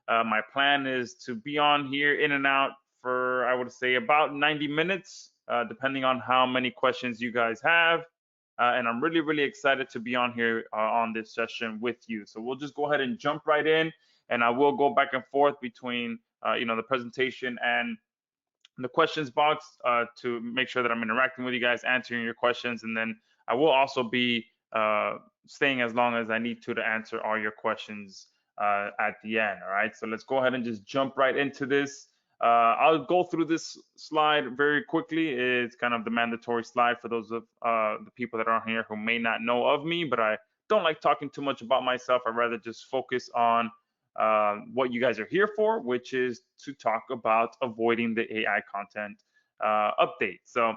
My plan is to be on here in and out for, I would say, about 90 minutes, depending on how many questions you guys have. And I'm really, really excited to be on here on this session with you. So we'll just go ahead and jump right in, and I will go back and forth between, the presentation and the questions box to make sure that I'm interacting with you guys, answering your questions, and then I will also be staying as long as I need to answer all your questions at the end. All right, so let's go ahead and just jump right into this. I'll go through this slide very quickly. It's kind of the mandatory slide for those of the people that are here who may not know of me, but I don't like talking too much about myself. I'd rather just focus on what you guys are here for, which is to talk about avoiding the AI content update. So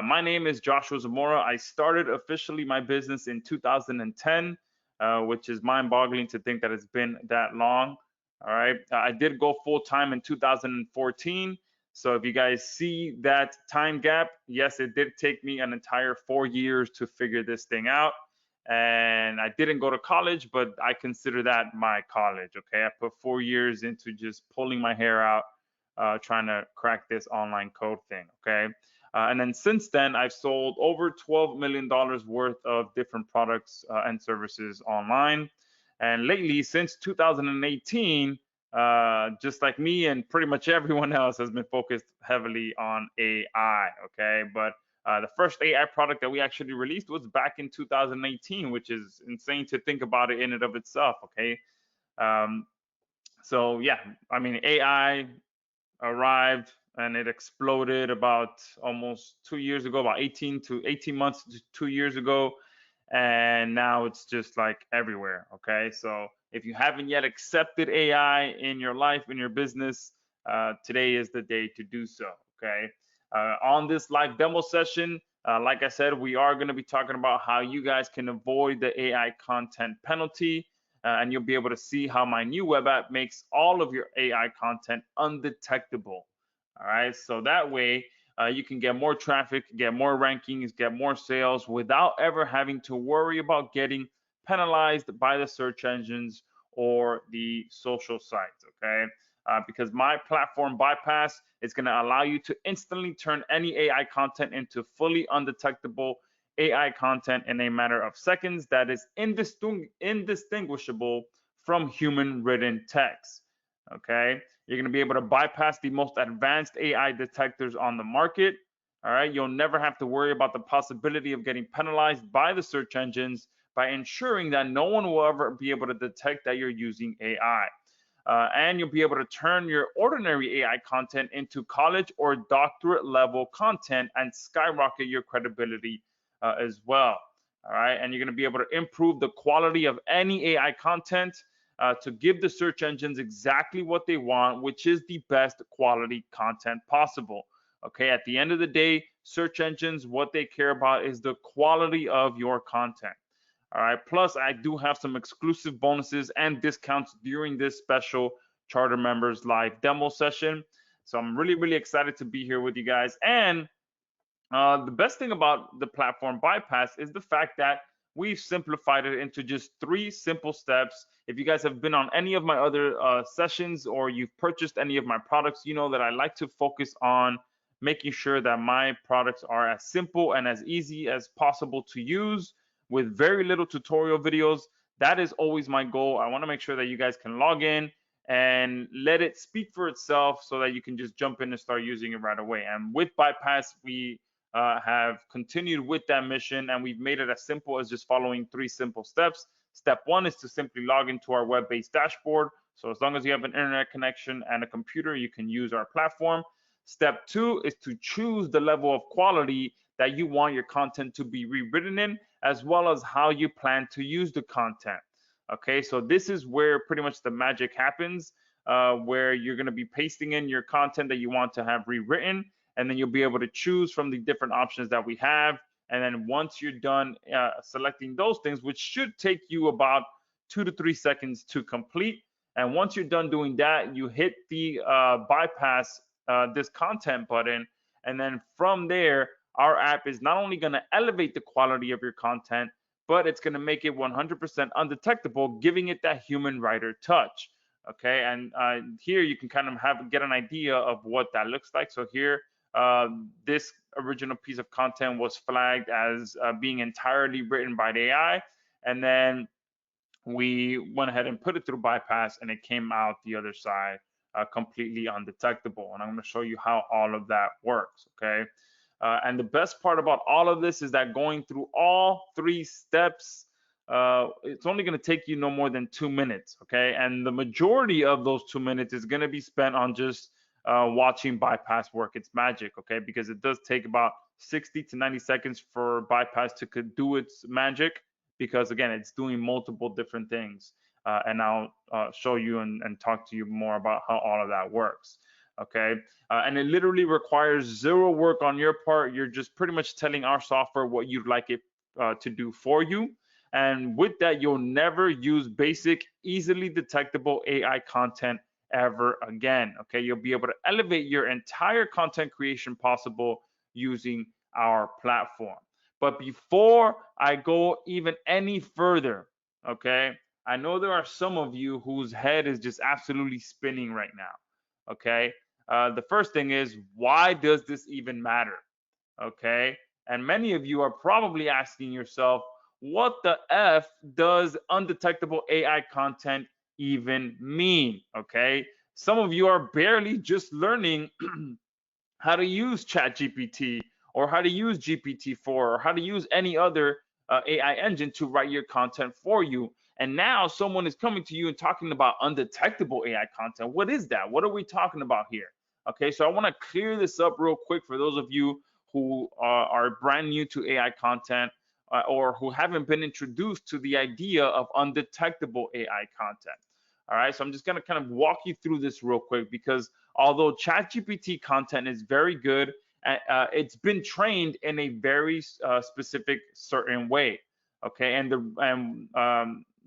my name is Joshua Zamora. I started officially my business in 2010, which is mind-boggling to think that it's been that long. All right. I did go full-time in 2014. So if you guys see that time gap, yes, it did take me an entire 4 years to figure this thing out. And I didn't go to college, but I consider that my college. Okay. I put 4 years into just pulling my hair out, trying to crack this online code thing. Okay. And then since then, I've sold over $12 million worth of different products and services online. And lately, since 2018, just like me and pretty much everyone else has been focused heavily on AI. Okay. But the first AI product that we actually released was back in 2018, which is insane to think about it in and of itself. Okay. So yeah, I mean, AI arrived and it exploded about almost 2 years ago, about 18 months to 2 years ago. And now it's just like everywhere. Okay. So if you haven't yet accepted AI in your life, in your business, today is the day to do so. Okay. On this live demo session, like I said, we are going to be talking about how you guys can avoid the AI content penalty. And you'll be able to see how my new web app makes all of your AI content undetectable. All right. So that way, you can get more traffic, get more rankings, get more sales without ever having to worry about getting penalized by the search engines or the social sites. Okay. Because my platform ByPaiss is going to allow you to instantly turn any AI content into fully undetectable AI content in a matter of seconds that is indistinguishable from human written text. Okay. You're going to be able to bypass the most advanced AI detectors on the market. All right. You'll never have to worry about the possibility of getting penalized by the search engines by ensuring that no one will ever be able to detect that you're using AI. And you'll be able to turn your ordinary AI content into college or doctorate level content and skyrocket your credibility as well. All right. And you're going to be able to improve the quality of any AI content to give the search engines exactly what they want, which is the best quality content possible. Okay. At the end of the day, search engines, what they care about is the quality of your content. All right. Plus, I do have some exclusive bonuses and discounts during this special Charter Members live demo session. So I'm really, really excited to be here with you guys. And the best thing about the platform ByPaiss is the fact that we've simplified it into just 3 simple steps. If you guys have been on any of my other sessions or you've purchased any of my products, you know that I like to focus on making sure that my products are as simple and as easy as possible to use with very little tutorial videos. That is always my goal. I want to make sure that you guys can log in and let it speak for itself so that you can just jump in and start using it right away. And with ByPaiss, we have continued with that mission, and we've made it as simple as just following 3 simple steps. Step 1 is to simply log into our web-based dashboard. So as long as you have an internet connection and a computer, you can use our platform. Step 2 is to choose the level of quality that you want your content to be rewritten in, as well as how you plan to use the content. Okay, so this is where pretty much the magic happens, where you're going to be pasting in your content that you want to have rewritten, and then you'll be able to choose from the different options that we have. And then once you're done selecting those things, which should take you about 2 to 3 seconds to complete, and once you're done doing that, you hit the bypass this content button, and then from there, our app is not only going to elevate the quality of your content, but it's going to make it 100% undetectable, giving it that human writer touch. Okay, and here you can kind of get an idea of what that looks like. So here, this original piece of content was flagged as being entirely written by the AI, and then we went ahead and put it through ByPaiss, and it came out the other side completely undetectable. And I'm going to show you how all of that works. Okay, and the best part about all of this is that going through all 3 steps, it's only going to take you no more than 2 minutes. Okay, and the majority of those 2 minutes is going to be spent on just watching ByPaiss work its magic. Okay, because it does take about 60 to 90 seconds for ByPaiss to do its magic, because again, it's doing multiple different things. And I'll show you and talk to you more about how all of that works. Okay, and it literally requires 0 work on your part. You're just pretty much telling our software what you'd like it to do for you. And with that, you'll never use basic, easily detectable AI content ever again. Okay, you'll be able to elevate your entire content creation possible using our platform. But before I go even any further, okay, I know there are some of you whose head is just absolutely spinning right now. Okay, the first thing is, why does this even matter? Okay, and many of you are probably asking yourself, what the F does undetectable AI content even mean? Okay, some of you are barely just learning how to use ChatGPT, or how to use GPT-4, or how to use any other AI engine to write your content for you. And now someone is coming to you and talking about undetectable AI content. What is that? What are we talking about here? Okay, so I want to clear this up real quick for those of you who are brand new to AI content, or who haven't been introduced to the idea of undetectable AI content. All right, so I'm just going to kind of walk you through this real quick, because although ChatGPT content is very good, it's been trained in a very specific certain way. Okay, and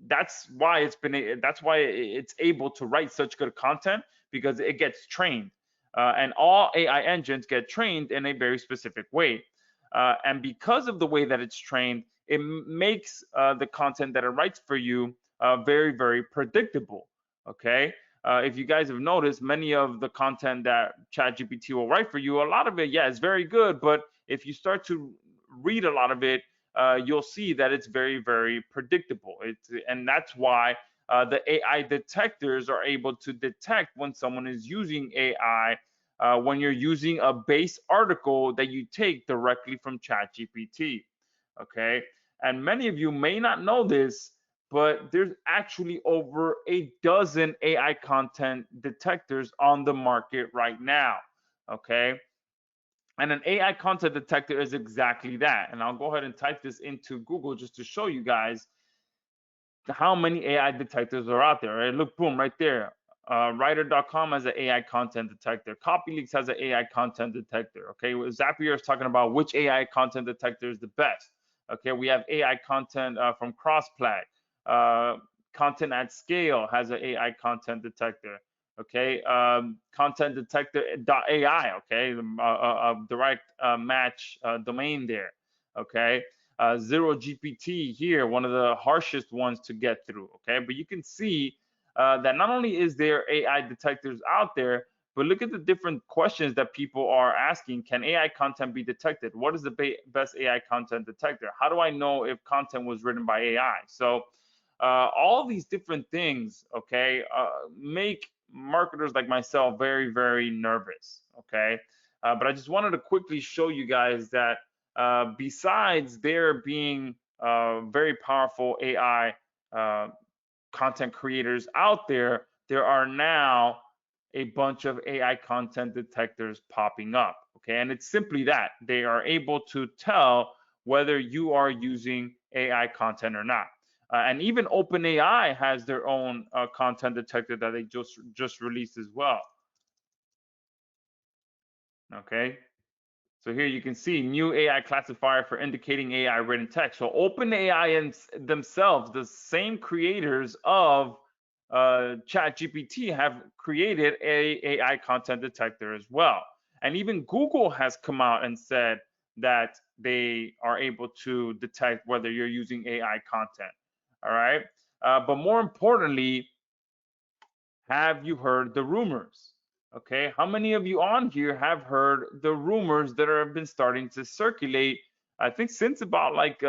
that's why it's able to write such good content, because it gets trained, and all AI engines get trained in a very specific way. And because of the way that it's trained, it makes the content that it writes for you very, very predictable. Okay, if you guys have noticed, many of the content that ChatGPT will write for you, a lot of it, yeah, is very good. But if you start to read a lot of it, you'll see that it's very, very predictable. And that's why the AI detectors are able to detect when someone is using AI, when you're using a base article that you take directly from ChatGPT. Okay, and many of you may not know this, but there's actually over a dozen AI content detectors on the market right now. Okay, and an AI content detector is exactly that. And I'll go ahead and type this into Google just to show you guys how many AI detectors are out there. Right? Look, boom, right there. Writer.com has an AI content detector. CopyLeaks has an AI content detector. Okay, Zapier is talking about which AI content detector is the best. Okay, we have AI content from Crossplag. Content at Scale has an AI content detector. Okay, content detector.ai. Okay, a direct match domain there. Okay, Zero GPT here, one of the harshest ones to get through. Okay, but you can see that not only is there AI detectors out there, but look at the different questions that people are asking. Can AI content be detected? What is the best AI content detector? How do I know if content was written by AI? So all these different things, okay, make marketers like myself very, very nervous. Okay, but I just wanted to quickly show you guys that besides there being very powerful AI content creators out there, there are now a bunch of AI content detectors popping up. Okay, and it's simply that they are able to tell whether you are using AI content or not. And even OpenAI has their own content detector that they just released as well. Okay, so here you can see new AI classifier for indicating AI written text. So OpenAI themselves, the same creators of ChatGPT, have created a AI content detector as well. And even Google has come out and said that they are able to detect whether you're using AI content. All right. But more importantly, have you heard the rumors? Okay, how many of you on here have heard the rumors that have been starting to circulate? I think since about like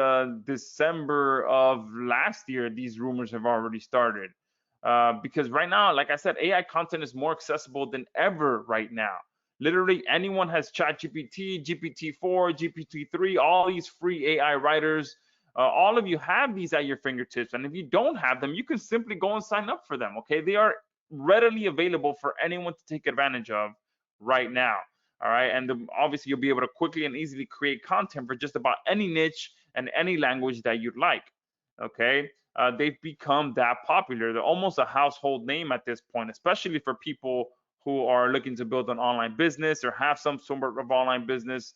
December of last year, these rumors have already started. Because right now, like I said, AI content is more accessible than ever right now. Literally anyone has ChatGPT, GPT-4, GPT-3, all these free AI writers. All of you have these at your fingertips, and if you don't have them, you can simply go and sign up for them. Okay, they are readily available for anyone to take advantage of right now. All right, and obviously you'll be able to quickly and easily create content for just about any niche and any language that you'd like. Okay, they've become that popular. They're almost a household name at this point, especially for people who are looking to build an online business or have some sort of online business.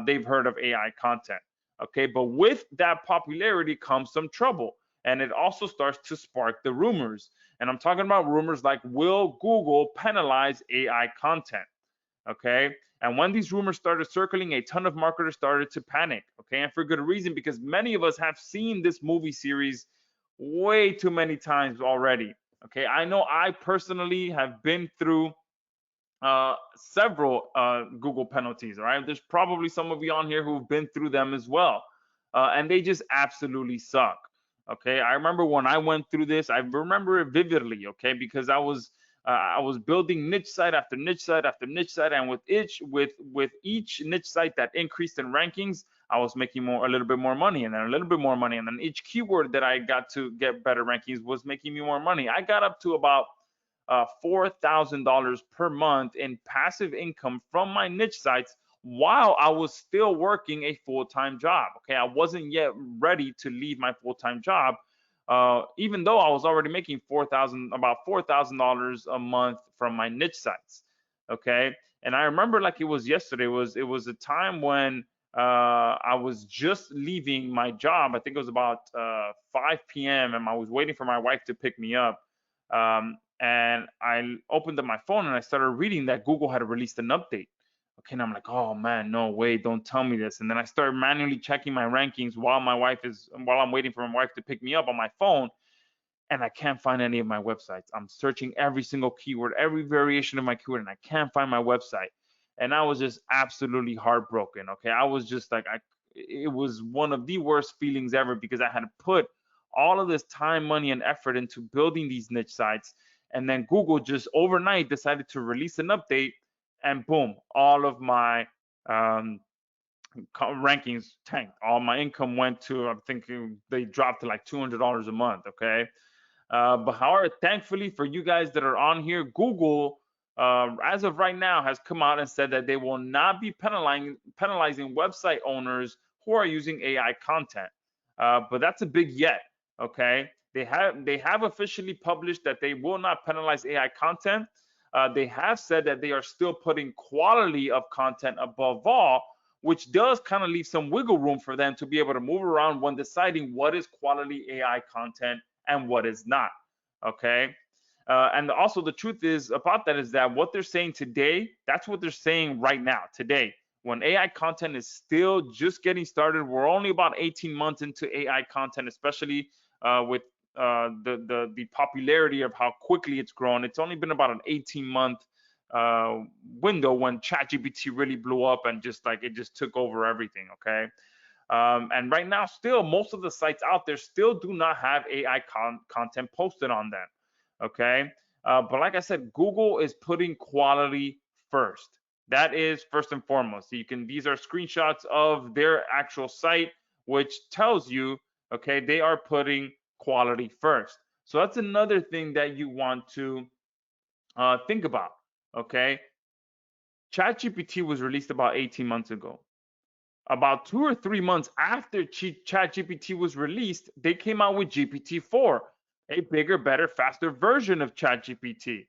They've heard of AI content. Okay, but with that popularity comes some trouble, and it also starts to spark the rumors. And I'm talking about rumors like, will Google penalize AI content? Okay, and when these rumors started circling, a ton of marketers started to panic. Okay, and for good reason, because many of us have seen this movie series way too many times already. Okay, I know I personally have been through several Google penalties. All right, there's probably some of you on here who've been through them as well, and they just absolutely suck. Okay, I remember when I went through this. I remember it vividly. Okay, because I was building niche site after niche site after niche site, and with each niche site that increased in rankings, I was making a little bit more money, and then a little bit more money, and then each keyword that I got to get better rankings was making me more money. I got up to about $4,000 per month in passive income from my niche sites while I was still working a full-time job. Okay, I wasn't yet ready to leave my full-time job, even though I was already making about $4,000 a month from my niche sites. Okay, and I remember like it was yesterday. It was a time when I was just leaving my job. I think it was about 5 p.m. and I was waiting for my wife to pick me up. And I opened up my phone and I started reading that Google had released an update. Okay, and I'm like, oh man, no way, don't tell me this. And then I started manually checking my rankings while I'm waiting for my wife to pick me up on my phone, and I can't find any of my websites. I'm searching every single keyword, every variation of my keyword, and I can't find my website. And I was just absolutely heartbroken. Okay, I was just like, it was one of the worst feelings ever because I had put all of this time, money, and effort into building these niche sites, and then Google just overnight decided to release an update, and boom, all of my um, rankings tanked. All my income went to, I'm thinking they dropped to like $200 a month. Okay, but however, thankfully for you guys that are on here, Google, as of right now, has come out and said that they will not be penalizing website owners who are using AI content. But that's a big yet. Okay, they have officially published that they will not penalize AI content. They have said that they are still putting quality of content above all, which does kind of leave some wiggle room for them to be able to move around when deciding what is quality AI content and what is not. Okay. And also the truth is about that is that what they're saying today, that's what they're saying right now, today. When AI content is still just getting started, we're only about 18 months into AI content, especially with the popularity of how quickly it's grown. It's only been about an 18-month window when ChatGPT really blew up and just like it just took over everything. Okay. And right now, still, most of the sites out there still do not have AI content posted on them. Okay. But like I said, Google is putting quality first. That is first and foremost. So these are screenshots of their actual site, which tells you, okay, they are putting quality first. So that's another thing that you want to think about. Okay. ChatGPT was released about 18 months ago. About 2 or 3 months after ChatGPT was released, they came out with GPT-4, a bigger, better, faster version of ChatGPT.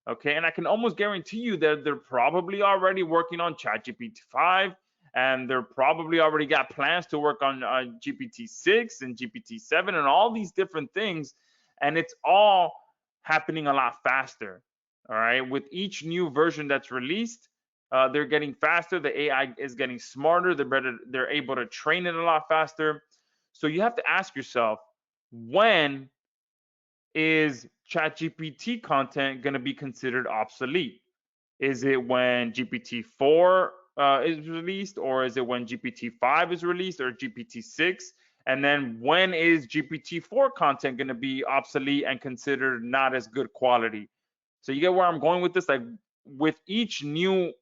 Okay, and I can almost guarantee you that they're probably already working on ChatGPT-5, and they're probably already got plans to work on GPT-6 and GPT-7 and all these different things, and it's all happening a lot faster. All right, with each new version that's released, they're getting faster. The AI is getting smarter. They're able to train it a lot faster. So you have to ask yourself, when is ChatGPT content going to be considered obsolete? Is it when GPT-4 is released, or is it when GPT-5 is released, or GPT-6? And then when is GPT-4 content going to be obsolete and considered not as good quality? So you get where I'm going with this? Like with each new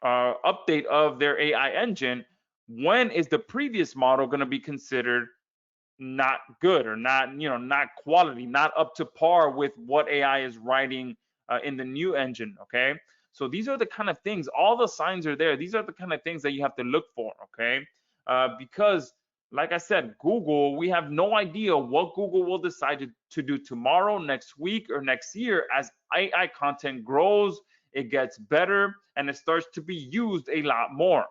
update of their AI engine, when is the previous model going to be considered not good, or not, not quality, not up to par with what AI is writing in the new engine? Okay, so these are the kind of things, all the signs are there. These are the kind of things that you have to look for. Okay, because like I said, Google, we have no idea what Google will decide to do tomorrow, next week, or next year. As AI content grows, it gets better, and it starts to be used a lot more.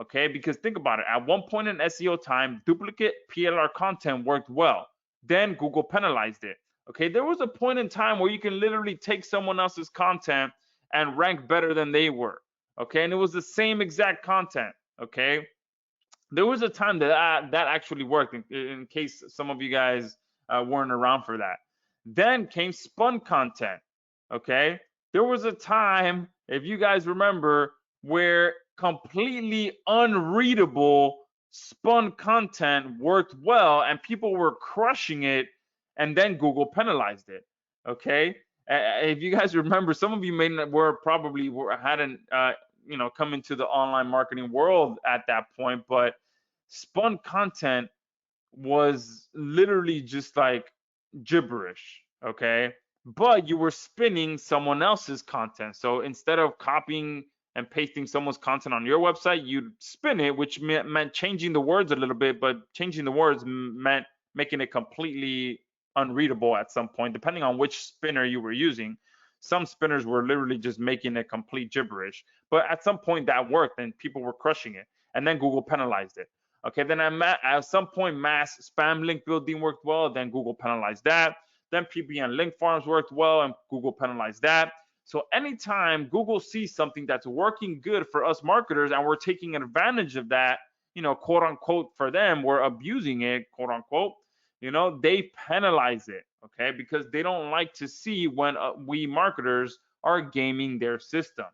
Okay, because think about it. At one point in SEO time, duplicate PLR content worked well. Then Google penalized it. Okay, there was a point in time where you can literally take someone else's content and rank better than they were. Okay, and it was the same exact content. Okay, there was a time that that actually worked. In case some of you guys weren't around for that. Then came spun content. Okay, there was a time, if you guys remember, where completely unreadable spun content worked well and people were crushing it, and then Google penalized it. Okay, if you guys remember, some of you may not hadn't come into the online marketing world at that point, but spun content was literally just like gibberish. Okay, but you were spinning someone else's content. So instead of copying and pasting someone's content on your website, you'd spin it, which meant changing the words a little bit, but changing the words meant making it completely unreadable at some point, depending on which spinner you were using. Some spinners were literally just making it complete gibberish, but at some point that worked and people were crushing it, and then Google penalized it. Okay, then at some point, mass spam link building worked well, then Google penalized that. Then PBN link farms worked well, and Google penalized that. So anytime Google sees something that's working good for us marketers and we're taking advantage of that, quote unquote, for them, we're abusing it, quote unquote, they penalize it. Okay, because they don't like to see when we marketers are gaming their system.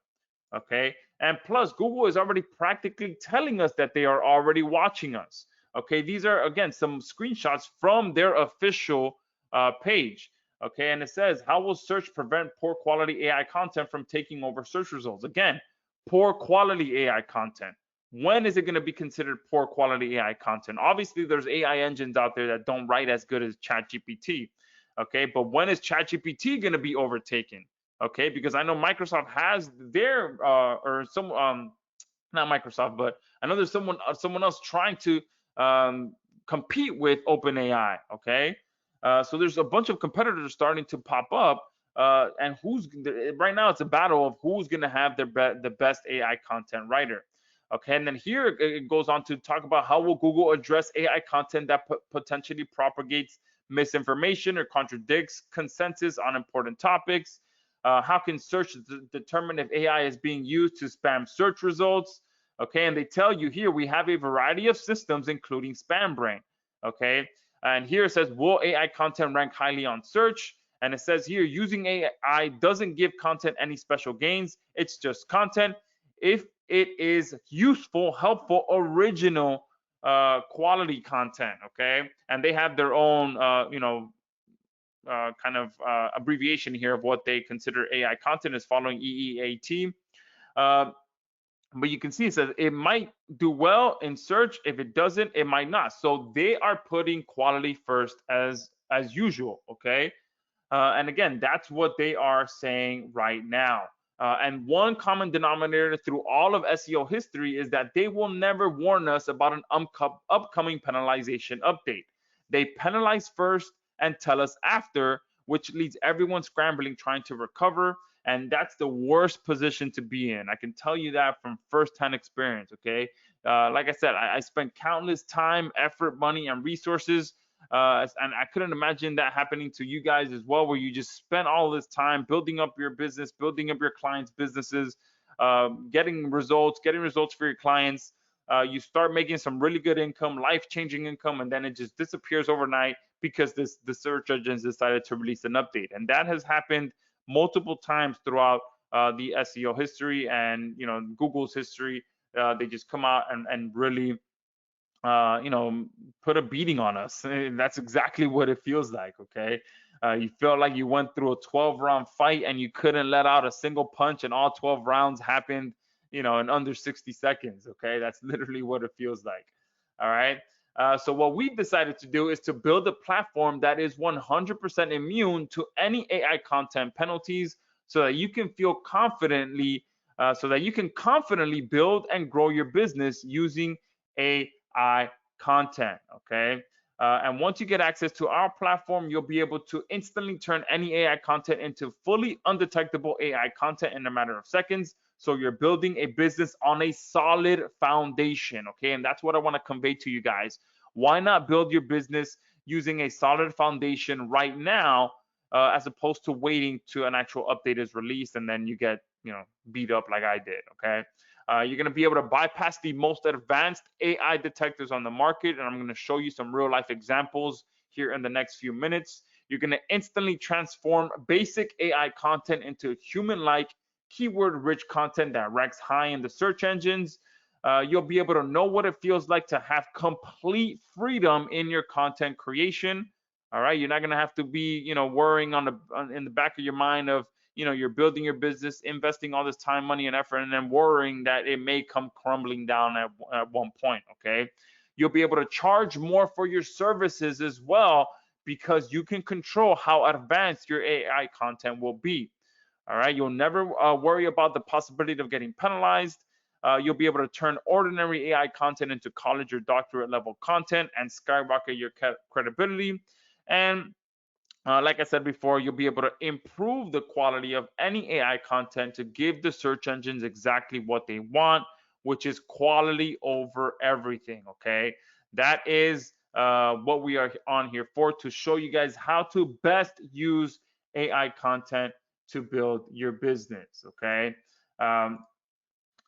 Okay, and plus Google is already practically telling us that they are already watching us. Okay, these are again some screenshots from their official page. Okay, and it says, how will search prevent poor quality AI content from taking over search results? Again, poor quality AI content. When is it going to be considered poor quality AI content? Obviously, there's AI engines out there that don't write as good as ChatGPT. Okay, but when is ChatGPT going to be overtaken? Okay, because I know Microsoft has their or some not Microsoft, but I know there's someone else trying to compete with OpenAI. Okay, so there's a bunch of competitors starting to pop up, and right now it's a battle of who's going to have the best AI content writer. Okay, and then here it goes on to talk about how will Google address AI content that potentially propagates misinformation or contradicts consensus on important topics. How can search determine if AI is being used to spam search results? Okay, and they tell you here we have a variety of systems, including SpamBrain. Okay, and here it says, will AI content rank highly on search? And it says here, using AI doesn't give content any special gains. It's just content. If it is useful, helpful, original, quality content. Okay, and they have their own, kind of abbreviation here of what they consider AI content is following EEAT. But you can see it says it might do well in search. If it doesn't, it might not. So they are putting quality first as usual. Okay, and again, that's what they are saying right now. And one common denominator through all of SEO history is that they will never warn us about an upcoming penalization update. They penalize first and tell us after, which leads everyone scrambling trying to recover. And that's the worst position to be in. I can tell you that from firsthand experience. Okay, like I said, I spent countless time, effort, money, and resources, and I couldn't imagine that happening to you guys as well, where you just spent all this time building up your business, building up your clients' businesses, getting results for your clients. You start making some really good income, life-changing income, and then it just disappears overnight because the search engines decided to release an update. And that has happened multiple times throughout the SEO history and Google's history. They just come out and really put a beating on us. And that's exactly what it feels like. Okay. You feel like you went through a 12-round fight and you couldn't let out a single punch, and all 12 rounds happened, in under 60 seconds. Okay. That's literally what it feels like. All right. So what we've decided to do is to build a platform that is 100% immune to any AI content penalties, so that you can feel confidently, so that you can confidently build and grow your business using AI content. Okay. And once you get access to our platform, you'll be able to instantly turn any AI content into fully undetectable AI content in a matter of seconds. So you're building a business on a solid foundation. Okay. And that's what I want to convey to you guys. Why not build your business using a solid foundation right now, as opposed to waiting to an actual update is released and then you get, beat up like I did. Okay. You're going to be able to bypass the most advanced AI detectors on the market, and I'm going to show you some real life examples here in the next few minutes. You're going to instantly transform basic AI content into human-like, keyword-rich content that ranks high in the search engines. You'll be able to know what it feels like to have complete freedom in your content creation. All right, you're not going to have to be, worrying in the back of your mind of, you're building your business, investing all this time, money, and effort, and then worrying that it may come crumbling down at one point. Okay. You'll be able to charge more for your services as well, because you can control how advanced your AI content will be. All right. You'll never worry about the possibility of getting penalized. You'll be able to turn ordinary AI content into college or doctorate level content and skyrocket your credibility. And like I said before, you'll be able to improve the quality of any AI content to give the search engines exactly what they want, which is quality over everything. Okay. That is what we are on here for, to show you guys how to best use AI content to build your business. Okay.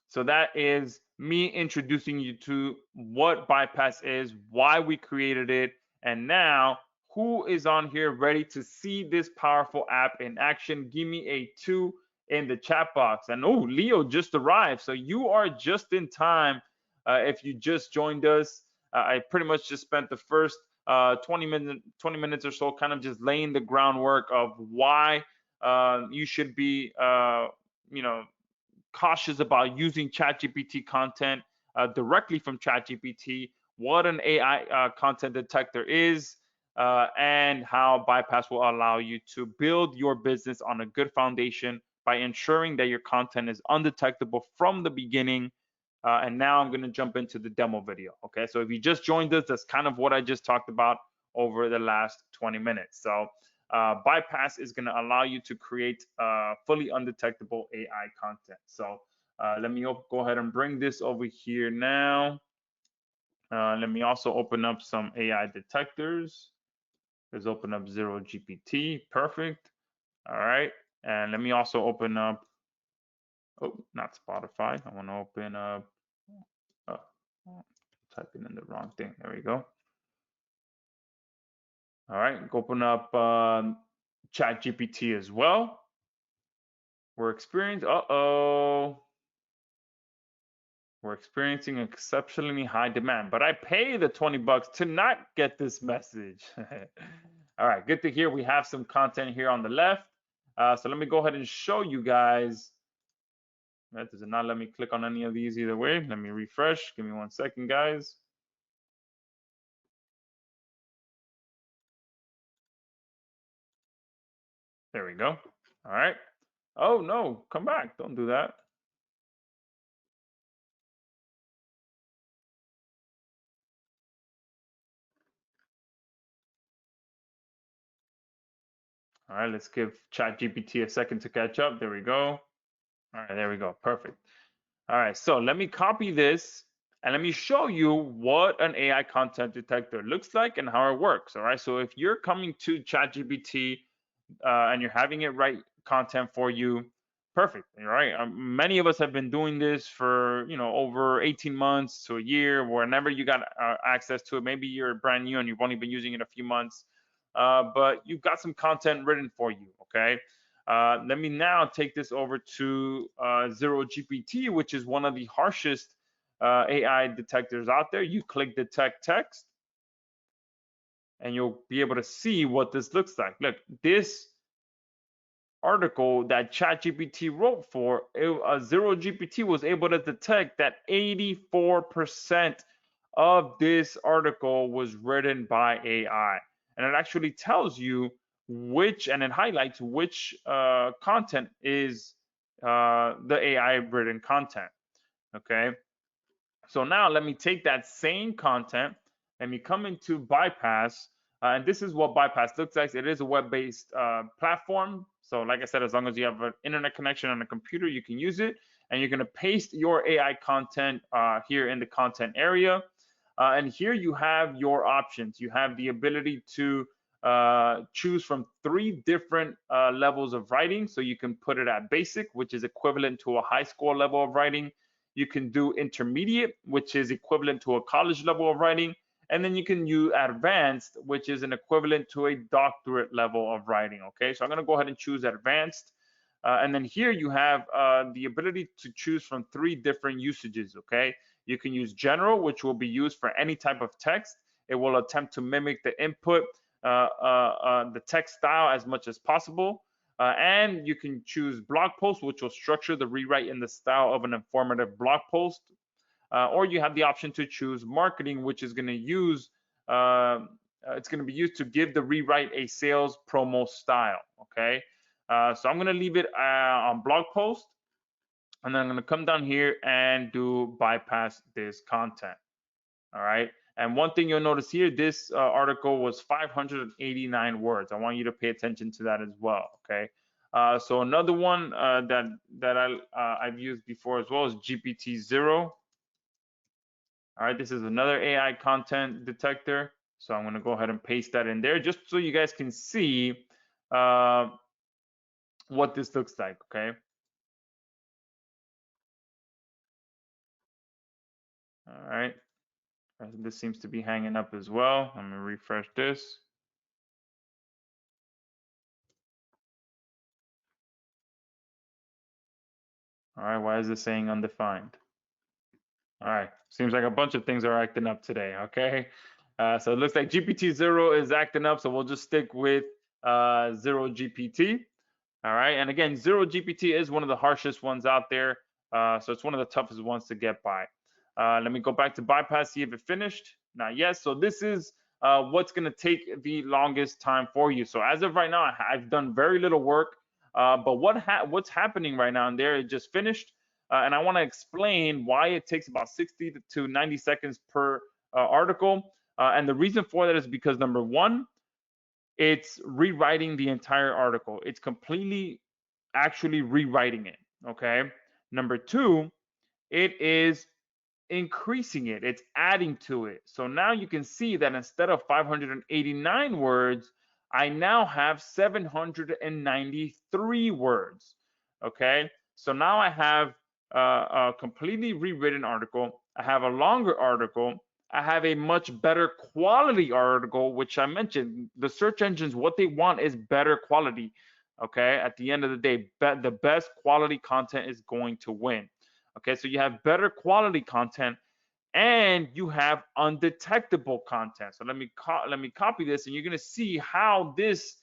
So that is me introducing you to what ByPaiss is, why we created it, and now who is on here ready to see this powerful app in action? Give me a 2 in the chat box. And oh, Leo just arrived, so you are just in time. If you just joined us, I pretty much just spent the first 20 minutes or so kind of just laying the groundwork of why you should be, cautious about using ChatGPT content directly from ChatGPT, what an AI content detector is, and how ByPaiss will allow you to build your business on a good foundation by ensuring that your content is undetectable from the beginning. And now I'm going to jump into the demo video. Okay, so if you just joined us, that's kind of what I just talked about over the last 20 minutes. So ByPaiss is going to allow you to create fully undetectable AI content. So let me go ahead and bring this over here now. Let me also open up some AI detectors. Let's open up 0GPT. Perfect. All right. And let me also open up, oh, not Spotify. I want to open up, typing in the wrong thing. There we go. All right. Open up ChatGPT as well. We're experiencing, we're experiencing exceptionally high demand, but I pay the 20 bucks to not get this message. All right, good to hear. We have some content here on the left. So let me go ahead and show you guys. That does not let me click on any of these either way. Let me refresh. Give me 1 second, guys. There we go. All right. Oh, no, come back. Don't do that. All right, let's give ChatGPT a second to catch up. There we go. All right, there we go. Perfect. All right, so let me copy this and let me show you what an AI content detector looks like and how it works. All right, so if you're coming to ChatGPT and you're having it write content for you, perfect. All right, many of us have been doing this for over 18 months to a year. Whenever you got access to it, maybe you're brand new and you've only been using it a few months. but you've got some content written for you, okay? Let me now take this over to Zero GPT, which is one of the harshest AI detectors out there. You click detect text, and you'll be able to see what this looks like. Look, this article that ChatGPT wrote for, Zero GPT was able to detect that 84% of this article was written by AI. And it actually tells you which, and it highlights which content is the AI written content. Okay. So now let me take that same content, let me come into ByPaiss, and this is what ByPaiss looks like. It is a web-based platform. So like I said, as long as you have an internet connection on a computer, you can use it. And you're going to paste your AI content here in the content area. And here you have your options. You have the ability to choose from 3 different levels of writing. So you can put it at basic, which is equivalent to a high school level of writing. You can do intermediate, which is equivalent to a college level of writing. And then you can use advanced, which is an equivalent to a doctorate level of writing. Okay, so I'm going to go ahead and choose advanced. And then here you have the ability to choose from 3 different usages. Okay, you can use general, which will be used for any type of text. It will attempt to mimic the input, the text style as much as possible. And you can choose blog post, which will structure the rewrite in the style of an informative blog post. Or you have the option to choose marketing, which is going to use, it's going to be used to give the rewrite a sales promo style. Okay. So I'm going to leave it on blog post. And then I'm going to come down here and do bypass this content. All right. And one thing you'll notice here, this article was 589 words. I want you to pay attention to that as well. Okay. So another one that I've used before as well is GPT-0. All right. This is another AI content detector. So I'm going to go ahead and paste that in there just so you guys can see what this looks like. Okay. All right. This seems to be hanging up as well. I'm going to refresh this. All right, why is this saying undefined? All right, seems like a bunch of things are acting up today, okay? So it looks like GPT-0 is acting up, so we'll just stick with Zero GPT. All right, and again, Zero GPT is one of the harshest ones out there, so it's one of the toughest ones to get by. Let me go back to ByPaiss, see if it finished. Not yet. So this is what's going to take the longest time for you. So as of right now, I've done very little work, but what's happening right now and there, it just finished. And I want to explain why it takes about 60 to 90 seconds per article. And the reason for that is because number one, it's rewriting the entire article. It's completely actually rewriting it. Okay. Number two, it is increasing it. It's adding to it. So now you can see that instead of 589 words, I now have 793 words. Okay. So now I have a completely rewritten article. I have a longer article. I have a much better quality article, which I mentioned. The search engines, what they want is better quality. Okay. At the end of the day, the best quality content is going to win. Okay. So you have better quality content and you have undetectable content. So let me copy this, and you're going to see how this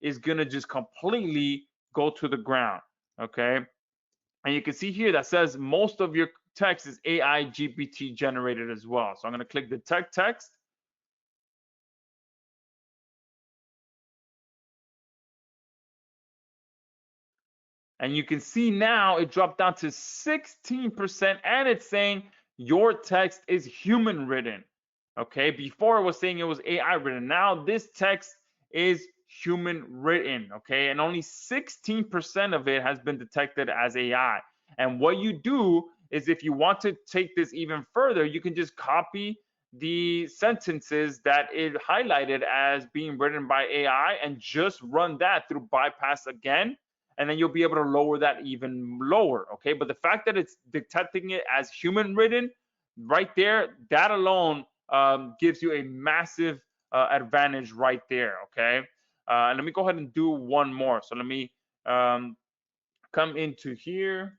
is going to just completely go to the ground. Okay. And you can see here that says most of your text is AI GPT generated as well. So I'm going to click detect text. And you can see now it dropped down to 16%, and it's saying your text is human written. Okay, before it was saying it was AI written. Now this text is human written. Okay, and only 16% of it has been detected as AI. And what you do is, if you want to take this even further, you can just copy the sentences that it highlighted as being written by AI and just run that through ByPaiss again, and then you'll be able to lower that even lower. Okay, but the fact that it's detecting it as human written right there, that alone gives you a massive advantage right there. Okay, and let me go ahead and do one more. So let me come into here.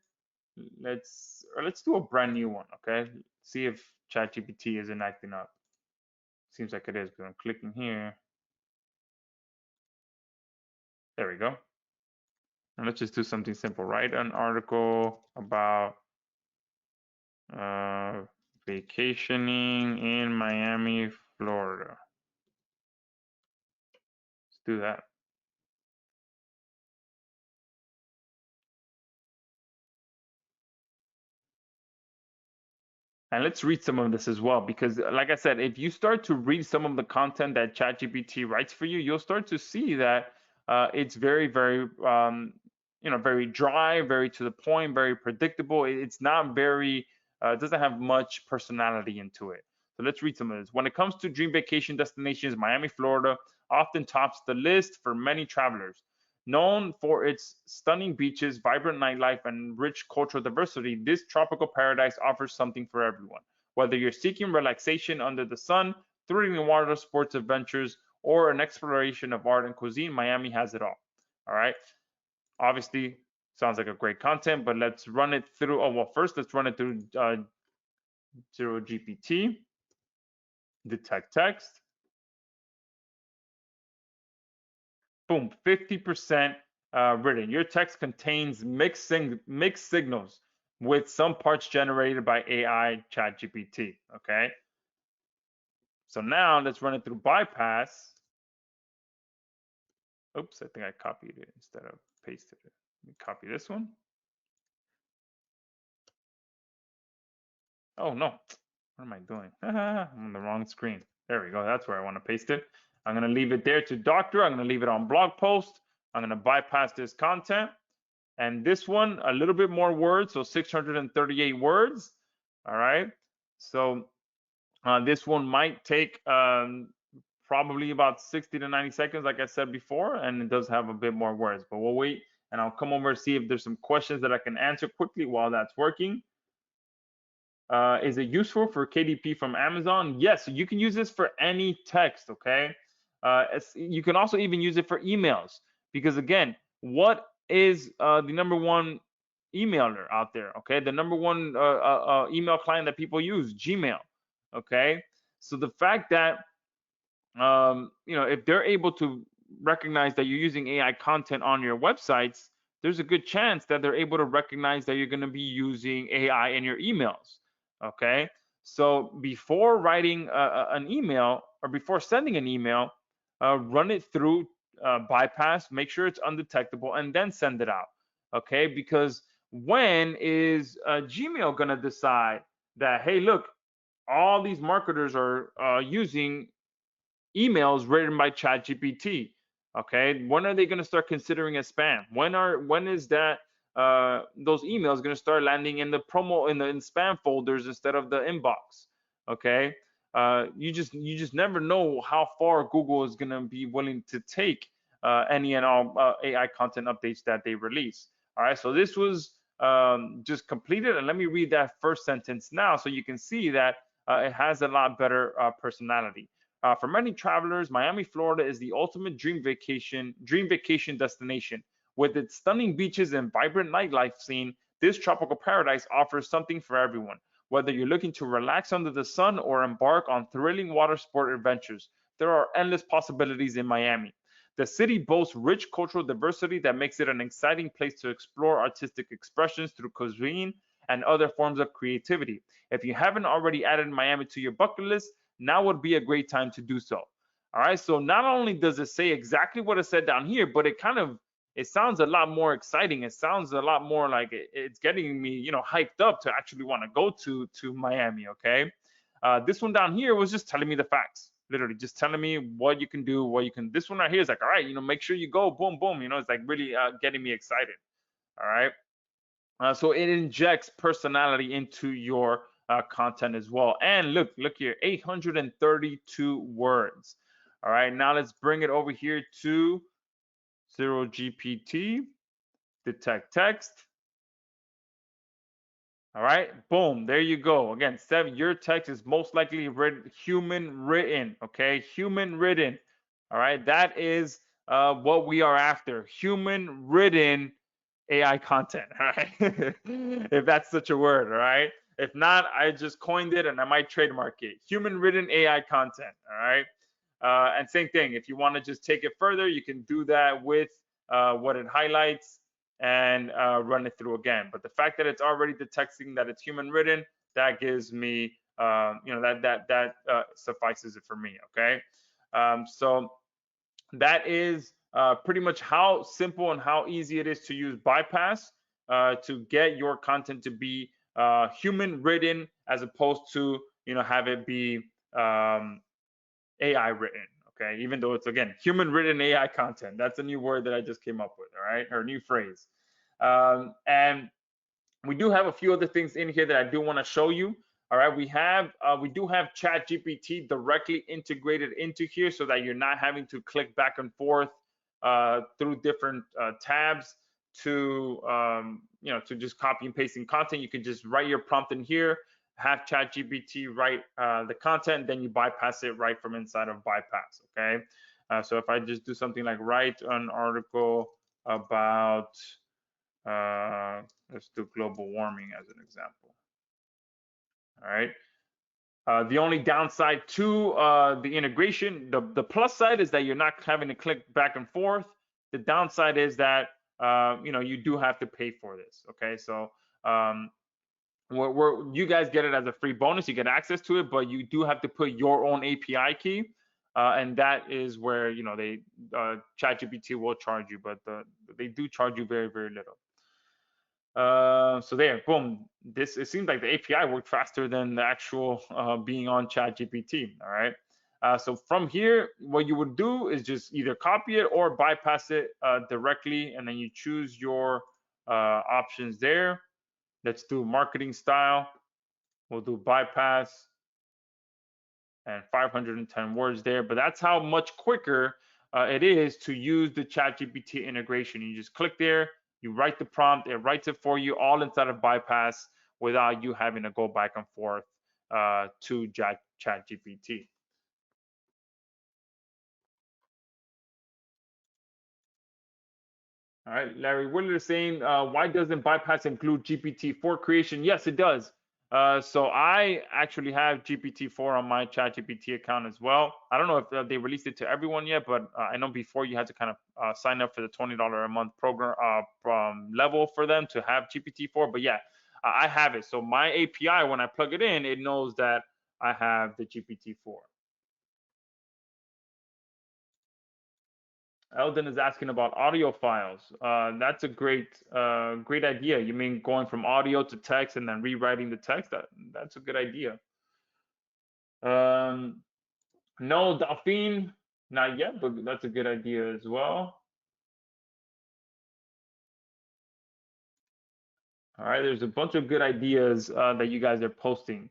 Let's do a brand new one. Okay, see if ChatGPT isn't acting up. Seems like it is because I'm clicking here. There we go. And let's just do something simple. Write an article about vacationing in Miami, Florida. Let's do that. And let's read some of this as well, because like I said, if you start to read some of the content that ChatGPT writes for you, you'll start to see that it's very, very, very dry, very to the point, very predictable. It's not very, it doesn't have much personality into it. So let's read some of this. When it comes to dream vacation destinations, Miami, Florida often tops the list for many travelers. Known for its stunning beaches, vibrant nightlife, and rich cultural diversity, this tropical paradise offers something for everyone. Whether you're seeking relaxation under the sun, thrilling water sports adventures, or an exploration of art and cuisine, Miami has it all. All right. Obviously, sounds like a great content, but let's run it through. Oh, well, first, let's run it through Zero GPT, detect text. Boom, 50% written. Your text contains mixed signals with some parts generated by AI ChatGPT. Okay. So now let's run it through ByPaiss. Oops, I think I copied it instead of pasted it. Let me copy this one. Oh no, what am I doing? I'm on the wrong screen. There we go. That's where I want to paste it. I'm going to leave it there to doctor. I'm going to leave it on blog post. I'm going to bypass this content. And this one, a little bit more words, so 638 words. All right. So this one might take probably about 60 to 90 seconds, like I said before, and it does have a bit more words, but we'll wait and I'll come over and see if there's some questions that I can answer quickly while that's working. Is it useful for KDP from Amazon? Yes, you can use this for any text, okay? You can also even use it for emails, because again, what is the number one emailer out there? Okay, the number one email client that people use, Gmail. Okay, so the fact that if they're able to recognize that you're using AI content on your websites, there's a good chance that they're able to recognize that you're going to be using AI in your emails. Okay, so before writing an email or before sending an email, run it through ByPaiss, make sure it's undetectable, and then send it out. Okay, because when is Gmail going to decide that, hey, look, all these marketers are using emails written by ChatGPT? Okay, when are they going to start considering as spam? When is that those emails going to start landing in the in spam folders instead of the inbox? Okay, you just never know how far Google is going to be willing to take any and all AI content updates that they release. All right, so this was just completed, and let me read that first sentence now so you can see that it has a lot better personality. For many travelers, Miami, Florida is the ultimate dream vacation destination. With its stunning beaches and vibrant nightlife scene, this tropical paradise offers something for everyone. Whether you're looking to relax under the sun or embark on thrilling water sport adventures, there are endless possibilities in Miami. The city boasts rich cultural diversity that makes it an exciting place to explore artistic expressions through cuisine and other forms of creativity. If you haven't already added Miami to your bucket list, now would be a great time to do so. All right, so not only does it say exactly what it said down here, but it sounds a lot more exciting. It sounds a lot more like it's getting me, hyped up to actually want to go to Miami. Okay, this one down here was just telling me the facts, literally just telling me what you can do, what you can. This one right here is like, all right, make sure you go, boom, boom. It's like really getting me excited. All right. So it injects personality into your content as well. And look here, 832 words. All right, now let's bring it over here to Zero GPT, detect text. All right, boom, there you go. Again, your text is most likely human written. Okay, human written. All right, that is what we are after. Human written AI content. All right, if that's such a word. All right. If not, I just coined it and I might trademark it. Human written AI content. All right. And same thing, if you want to just take it further, you can do that with what it highlights and run it through again. But the fact that it's already detecting that it's human written, that gives me, that suffices it for me. Okay. So that is pretty much how simple and how easy it is to use ByPaiss to get your content to be human written as opposed to have it be AI written. Okay, even though it's again human written AI content. That's a new word that I just came up with. All right, or new phrase. And we do have a few other things in here that I do want to show you. All right, we do have ChatGPT directly integrated into here so that you're not having to click back and forth through different tabs to to just copy and pasting content. You can just write your prompt in here, have ChatGPT write the content, then you bypass it right from inside of ByPaiss. Okay, so if I just do something like write an article about let's do global warming as an example. All right. The only downside to the integration, the plus side is that you're not having to click back and forth. The downside is that you do have to pay for this. Okay, so you guys get it as a free bonus. You get access to it, but you do have to put your own API key, and that is where they ChatGPT will charge you, but they do charge you very, very little. So there, boom. It seems like the API worked faster than the actual being on ChatGPT. All right. So from here, what you would do is just either copy it or bypass it directly, and then you choose your options there. Let's do marketing style. We'll do ByPaiss and 510 words there. But that's how much quicker it is to use the ChatGPT integration. You just click there, you write the prompt, it writes it for you all inside of ByPaiss without you having to go back and forth to ChatGPT. All right, Larry Willard is saying, why doesn't ByPaiss include GPT-4 creation? Yes, it does. So I actually have GPT-4 on my ChatGPT account as well. I don't know if they released it to everyone yet, but I know before you had to kind of sign up for the $20 a month program level for them to have GPT-4. But yeah, I have it. So my API, when I plug it in, it knows that I have the GPT-4. Eldon is asking about audio files. That's a great idea. You mean going from audio to text and then rewriting the text? That's a good idea. No, Delphine, not yet, but that's a good idea as well. All right, there's a bunch of good ideas that you guys are posting.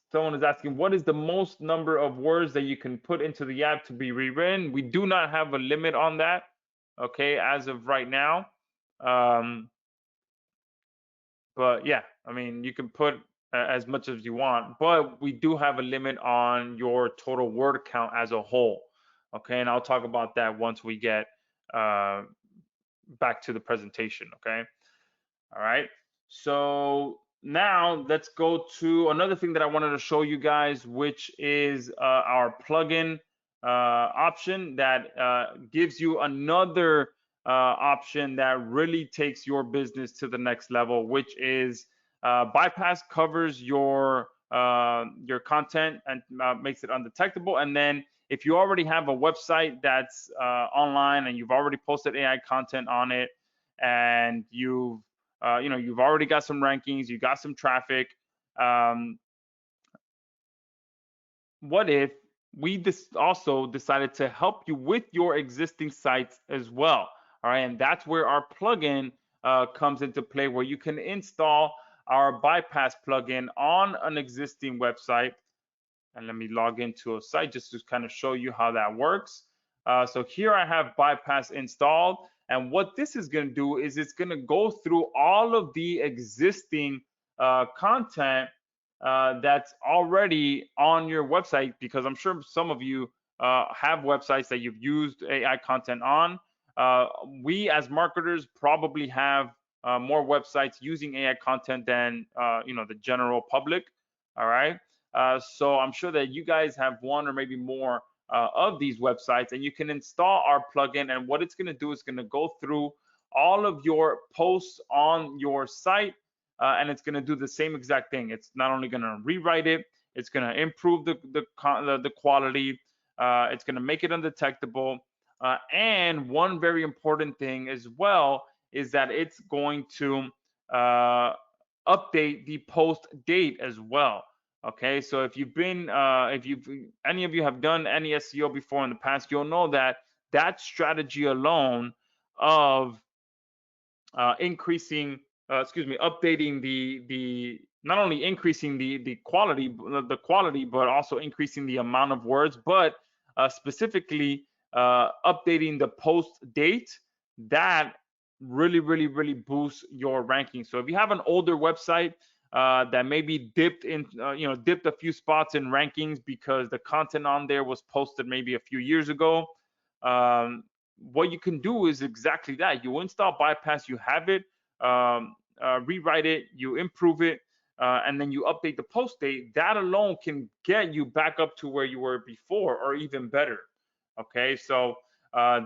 Someone is asking, what is the most number of words that you can put into the app to be rewritten? We do not have a limit on that, okay, as of right now. But yeah, I mean, you can put as much as you want, but we do have a limit on your total word count as a whole. Okay, and I'll talk about that once we get back to the presentation. Okay, all right. So now let's go to another thing that I wanted to show you guys, which is our plugin option that gives you another option that really takes your business to the next level, which is ByPaiss covers your content and makes it undetectable. And then if you already have a website that's online and you've already posted AI content on it, and you've already got some rankings, you got some traffic. What if we also decided to help you with your existing sites as well? All right, and that's where our plugin comes into play, where you can install our ByPaiss plugin on an existing website. And let me log into a site just to kind of show you how that works. So here I have ByPaiss installed, And what this is going to do is it's going to go through all of the existing content that's already on your website, because I'm sure some of you have websites that you've used AI content on. We as marketers probably have more websites using AI content than the general public. All right. So I'm sure that you guys have one or maybe more of these websites, and you can install our plugin. And what it's going to do is going to go through all of your posts on your site, and it's going to do the same exact thing. It's not only going to rewrite it, it's going to improve the quality. It's going to make it undetectable. And one very important thing as well is that it's going to update the post date as well. Okay, so if any of you have done any SEO before in the past, you'll know that that strategy alone of updating the not only increasing the quality, but also increasing the amount of words, but specifically updating the post date, that really boosts your ranking. So if you have an older website that maybe dipped a few spots in rankings because the content on there was posted maybe a few years ago, what you can do is exactly that. You install ByPaiss, you have it, rewrite it, you improve it, and then you update the post date. That alone can get you back up to where you were before, or even better. Okay, so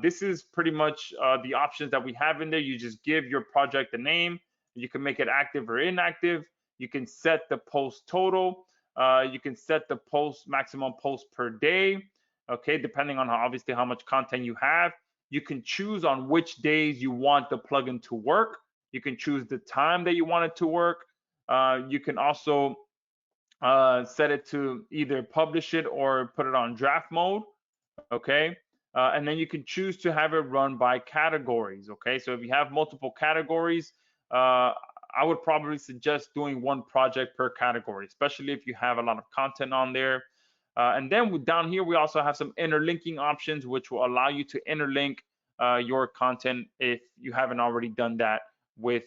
this is pretty much the options that we have in there. You just give your project a name. You can make it active or inactive. You can set the post total. You can set the maximum post per day. Okay, depending on obviously how much content you have. You can choose on which days you want the plugin to work. You can choose the time that you want it to work. You can also set it to either publish it or put it on draft mode. Okay. And then you can choose to have it run by categories. Okay. So if you have multiple categories, I would probably suggest doing one project per category, especially if you have a lot of content on there. And then down here, we also have some interlinking options, which will allow you to interlink your content if you haven't already done that with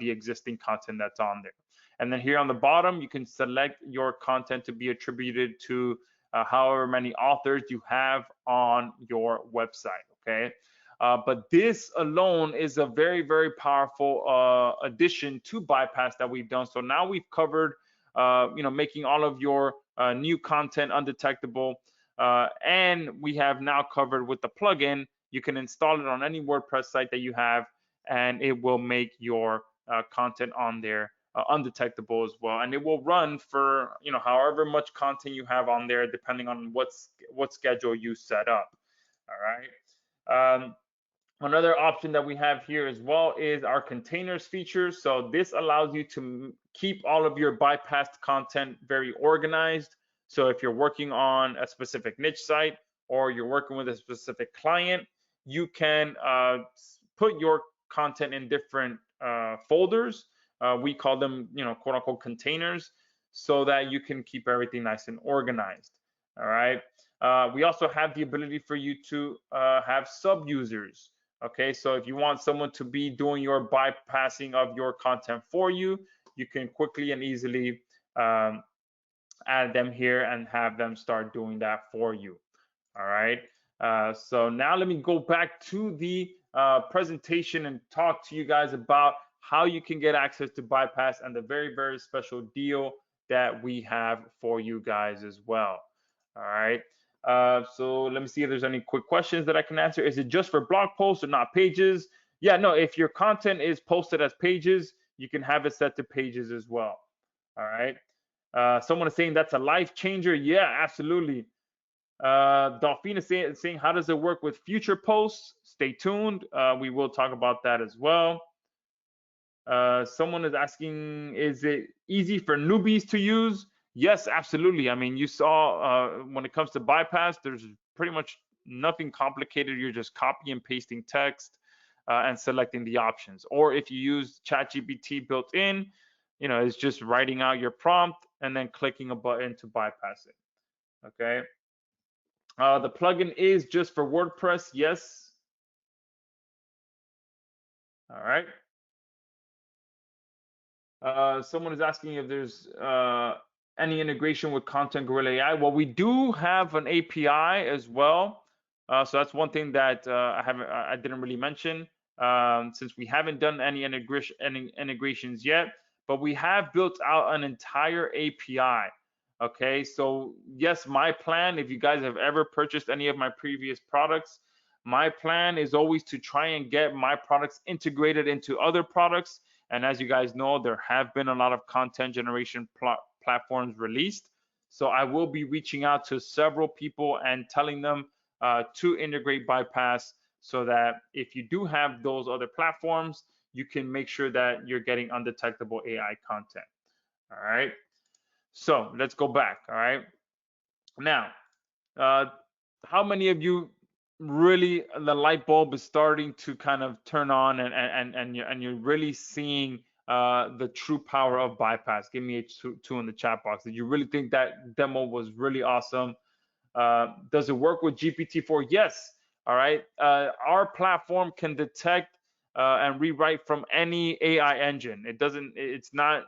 the existing content that's on there. And then here on the bottom, you can select your content to be attributed to however many authors you have on your website. Okay. But this alone is a very powerful addition to ByPaiss that we've done. So now we've covered making all of your new content undetectable, and we have now covered with the plugin. You can install it on any WordPress site that you have, and it will make your content on there undetectable as well, and it will run for however much content you have on there, depending on what schedule you set up. All right. Another option that we have here as well is our containers feature. So this allows you to keep all of your bypassed content very organized. So if you're working on a specific niche site or you're working with a specific client, you can put your content in different folders. We call them, quote unquote containers, so that you can keep everything nice and organized. All right. We also have the ability for you to have sub users. Okay, so if you want someone to be doing your bypassing of your content for you, you can quickly and easily add them here and have them start doing that for you. All right. So now let me go back to the presentation and talk to you guys about how you can get access to ByPaiss and the very special deal that we have for you guys as well. All right. So let me see if there's any quick questions that I can answer. Is it just for blog posts or not pages? Yeah, no, if your content is posted as pages, you can have it set to pages as well. All right. Someone is saying that's a life changer. Yeah, absolutely. Dolphine is saying, how does it work with future posts? Stay tuned. We will talk about that as well. Someone is asking, is it easy for newbies to use? Yes, absolutely. I mean, you saw when it comes to ByPaiss, there's pretty much nothing complicated. You're just copy and pasting text and selecting the options. Or if you use ChatGPT built in, it's just writing out your prompt and then clicking a button to bypass it. Okay. The plugin is just for WordPress. Yes. All right. Someone is asking if there's any integration with Content Gorilla AI. Well, we do have an API as well. So that's one thing that I didn't really mention, since we haven't done any integrations yet, but we have built out an entire API. Okay, so yes, my plan, if you guys have ever purchased any of my previous products, my plan is always to try and get my products integrated into other products. And as you guys know, there have been a lot of content generation platforms released. So I will be reaching out to several people and telling them to integrate ByPaiss, so that if you do have those other platforms, you can make sure that you're getting undetectable AI content. All right. So let's go back. All right. Now, uh, how many of you really, the light bulb is starting to kind of turn on, and you're really seeing the true power of ByPaiss? Give me a two in the chat box. Did you really think that demo was really awesome? Does it work with GPT-4? Yes. All right. Our platform can detect and rewrite from any AI engine. It doesn't. It's not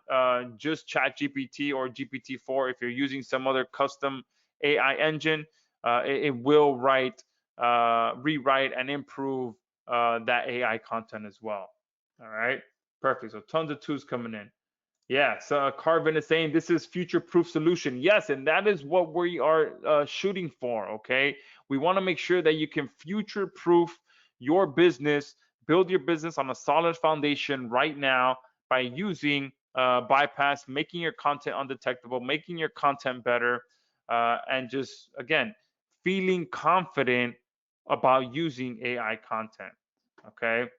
just ChatGPT or GPT-4. If you're using some other custom AI engine, it will rewrite, and improve that AI content as well. All right. Perfect. So tons of tools coming in. Yeah, so Carvin is saying this is future-proof solution. Yes, and that is what we are shooting for. Okay, we want to make sure that you can future-proof your business, build your business on a solid foundation right now by using ByPaiss, making your content undetectable, making your content better, and just again feeling confident about using AI content. Okay.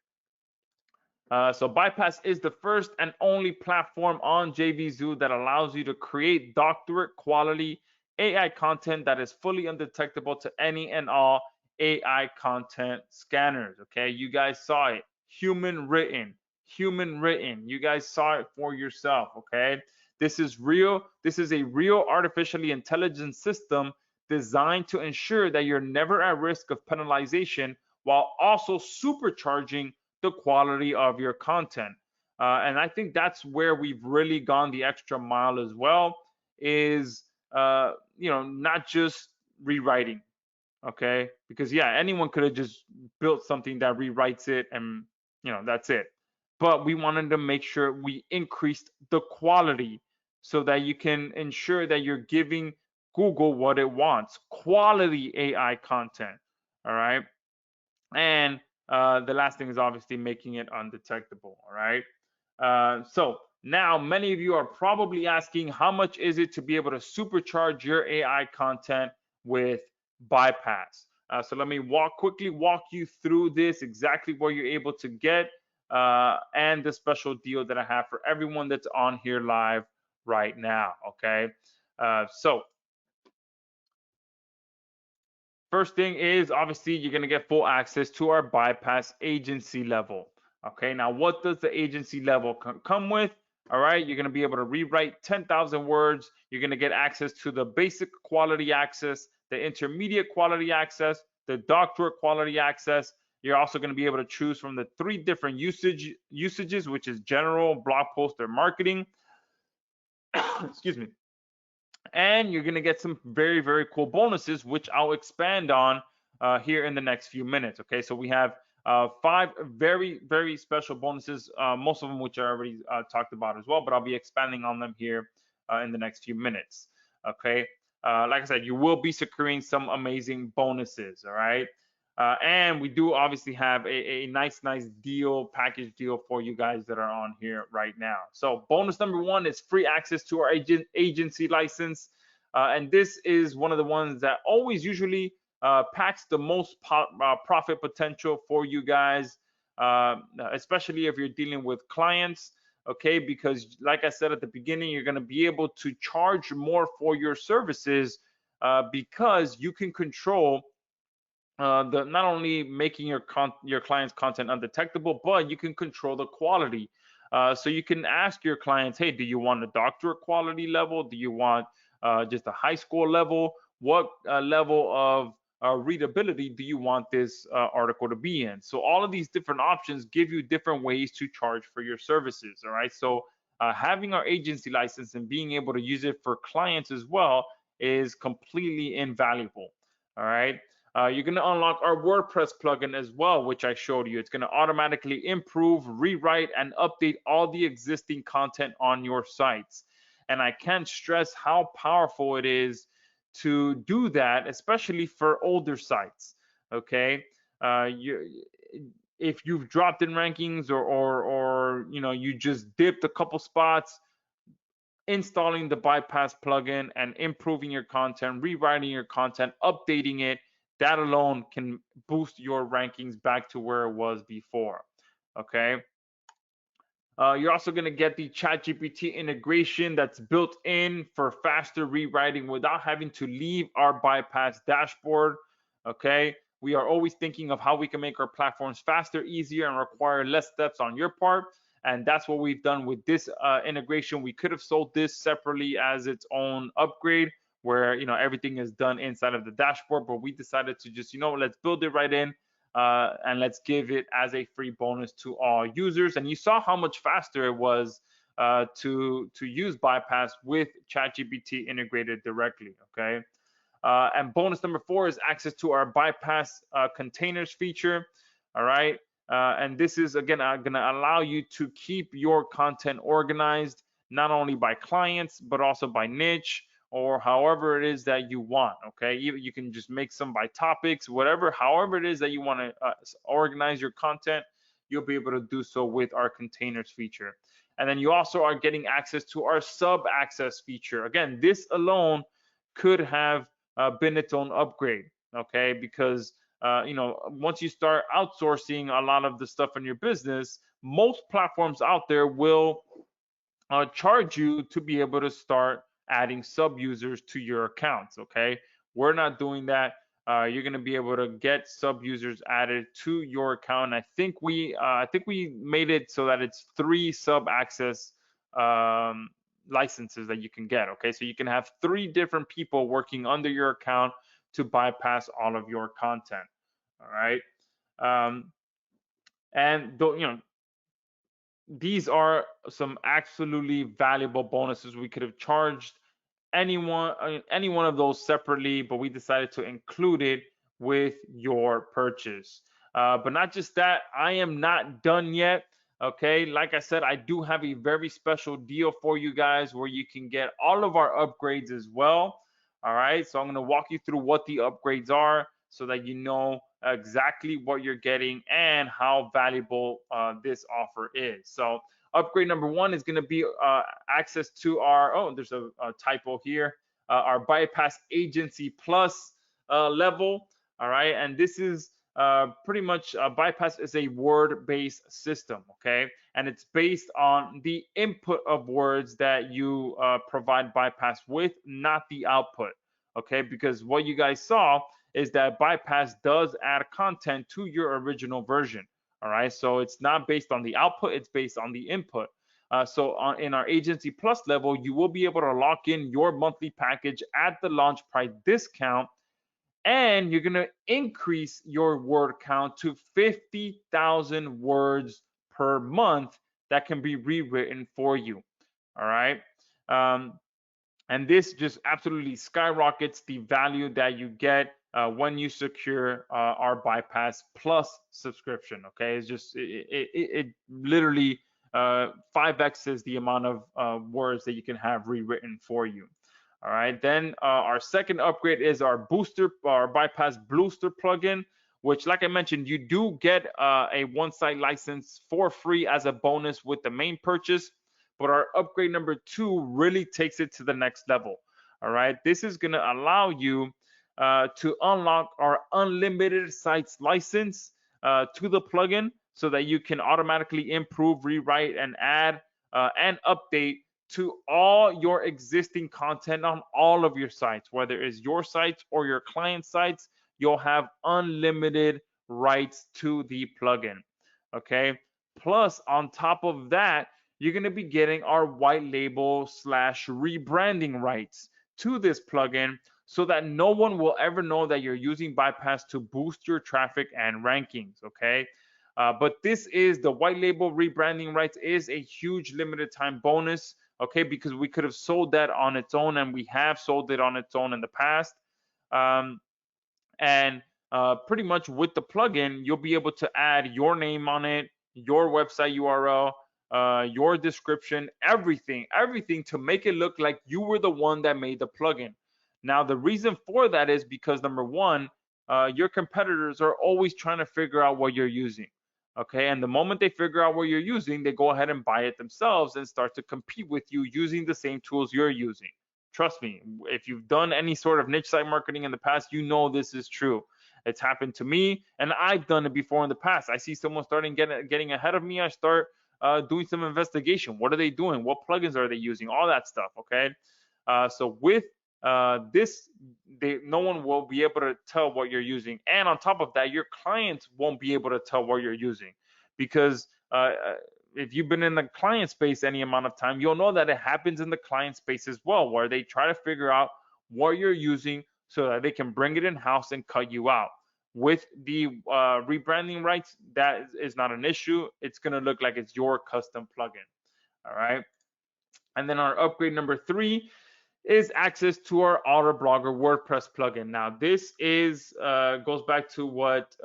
So ByPaiss is the first and only platform on JVZoo that allows you to create doctorate quality AI content that is fully undetectable to any and all AI content scanners. Okay, you guys saw it. Human written, human written. You guys saw it for yourself. Okay, this is real. This is a real artificially intelligent system designed to ensure that you're never at risk of penalization, while also supercharging the quality of your content. And I think that's where we've really gone the extra mile as well, is not just rewriting. Okay, because yeah, anyone could have just built something that rewrites it, and that's it. But we wanted to make sure we increased the quality, so that you can ensure that you're giving Google what it wants: quality AI content. All right. And the last thing is obviously making it undetectable. All right. So now many of you are probably asking, how much is it to be able to supercharge your AI content with ByPaiss? So let me quickly walk you through this, exactly what you're able to get, and the special deal that I have for everyone that's on here live right now. Okay. So first thing is, obviously, you're going to get full access to our ByPaiss agency level. Okay, now what does the agency level come with? All right, you're going to be able to rewrite 10,000 words. You're going to get access to the basic quality access, the intermediate quality access, the doctorate quality access. You're also going to be able to choose from the 3 different usages, which is general, blog post, or marketing. Excuse me. And you're going to get some very, very cool bonuses, which I'll expand on here in the next few minutes. Okay, so we have 5 very, very special bonuses, most of them which I already talked about as well, but I'll be expanding on them here in the next few minutes. Okay, like I said, you will be securing some amazing bonuses. All right. And we do obviously have a nice package deal for you guys that are on here right now. So bonus number 1 is free access to our agency license. And this is one of the ones that always usually packs the most profit potential for you guys, especially if you're dealing with clients. Okay, because like I said at the beginning, you're going to be able to charge more for your services because you can control not only making your client's content undetectable, but you can control the quality. So you can ask your clients, hey, do you want a doctorate quality level? Do you want just a high school level? What level of readability do you want this article to be in? So all of these different options give you different ways to charge for your services. All right. So having our agency license and being able to use it for clients as well is completely invaluable. All right. You're going to unlock our WordPress plugin as well, which I showed you. It's going to automatically improve, rewrite, and update all the existing content on your sites. And I can't stress how powerful it is to do that, especially for older sites. Okay, if you've dropped in rankings or you just dipped a couple spots, installing the ByPaiss plugin and improving your content, rewriting your content, updating it, that alone can boost your rankings back to where it was before. Okay. You're also going to get the ChatGPT integration that's built in for faster rewriting without having to leave our ByPaiss dashboard. Okay. We are always thinking of how we can make our platforms faster, easier, and require less steps on your part. And that's what we've done with this integration. We could have sold this separately as its own upgrade where everything is done inside of the dashboard, but we decided to just let's build it right in and let's give it as a free bonus to all users. And you saw how much faster it was to use ByPaiss with ChatGPT integrated directly. Okay. And bonus number 4 is access to our ByPaiss containers feature. All right. And this is, again, going to allow you to keep your content organized, not only by clients, but also by niche or however it is that you want. Okay. You can just make some by topics, however it is that you want to organize your content, you'll be able to do so with our containers feature. And then you also are getting access to our sub access feature. Again, this alone could have been its own upgrade. Okay. Because once you start outsourcing a lot of the stuff in your business, most platforms out there will charge you to be able to start adding sub users to your accounts. Okay, we're not doing that. You're going to be able to get sub users added to your account. I think we made it so that it's 3 sub access licenses that you can get. Okay, so you can have 3 different people working under your account to bypass all of your content. All right. And these are some absolutely valuable bonuses. We could have charged any one of those separately, but we decided to include it with your purchase. But not just that, I am not done yet. Okay, like I said, I do have a very special deal for you guys where you can get all of our upgrades as well. All right, so I'm going to walk you through what the upgrades are so that you know exactly what you're getting and how valuable this offer is. So upgrade number 1 is going to be access to our, there's a typo here, our ByPaiss Agency Plus level. All right, and this is pretty much ByPaiss is a word-based system. Okay, and it's based on the input of words that you provide ByPaiss with, not the output. Okay, because what you guys saw is that ByPaiss does add content to your original version. All right, so it's not based on the output, it's based on the input. In our Agency Plus level, you will be able to lock in your monthly package at the launch price discount, and you're going to increase your word count to 50,000 words per month that can be rewritten for you. All right. And this just absolutely skyrockets the value that you get when you secure our ByPaiss Plus subscription. Okay, it's just it literally 5x's the amount of words that you can have rewritten for you. All right, then our second upgrade is our ByPaiss Booster plugin, which, like I mentioned, you do get a 1-site license for free as a bonus with the main purchase. But our upgrade number 2 really takes it to the next level. All right, this is going to allow you to unlock our unlimited sites license to the plugin so that you can automatically improve, rewrite, and add and update to all your existing content on all of your sites, whether it's your sites or your client sites. You'll have unlimited rights to the plugin. Okay, plus on top of that, you're going to be getting our white label / rebranding rights to this plugin so that no one will ever know that you're using ByPaiss to boost your traffic and rankings, okay? But this is the white label rebranding rights is a huge limited time bonus, okay? Because we could have sold that on its own, and we have sold it on its own in the past. And pretty much with the plugin, you'll be able to add your name on it, your website URL, your description, everything to make it look like you were the one that made the plugin. Now, the reason for that is because number one, your competitors are always trying to figure out what you're using. Okay, and the moment they figure out what you're using, they go ahead and buy it themselves and start to compete with you using the same tools you're using. Trust me, if you've done any sort of niche site marketing in the past, you know this is true. It's happened to me, and I've done it before in the past. I see someone starting getting ahead of me. I start doing some investigation. What are they doing? What plugins are they using? All that stuff. Okay. So with this, no one will be able to tell what you're using, and on top of that, your clients won't be able to tell what you're using, because if you've been in the client space any amount of time, you'll know that it happens in the client space as well, where they try to figure out what you're using so that they can bring it in house and cut you out. With the rebranding rights, that is not an issue. It's going to look like it's your custom plugin. All right. And then our upgrade number 3 is access to our Auto Blogger WordPress plugin. Now, this is goes back to what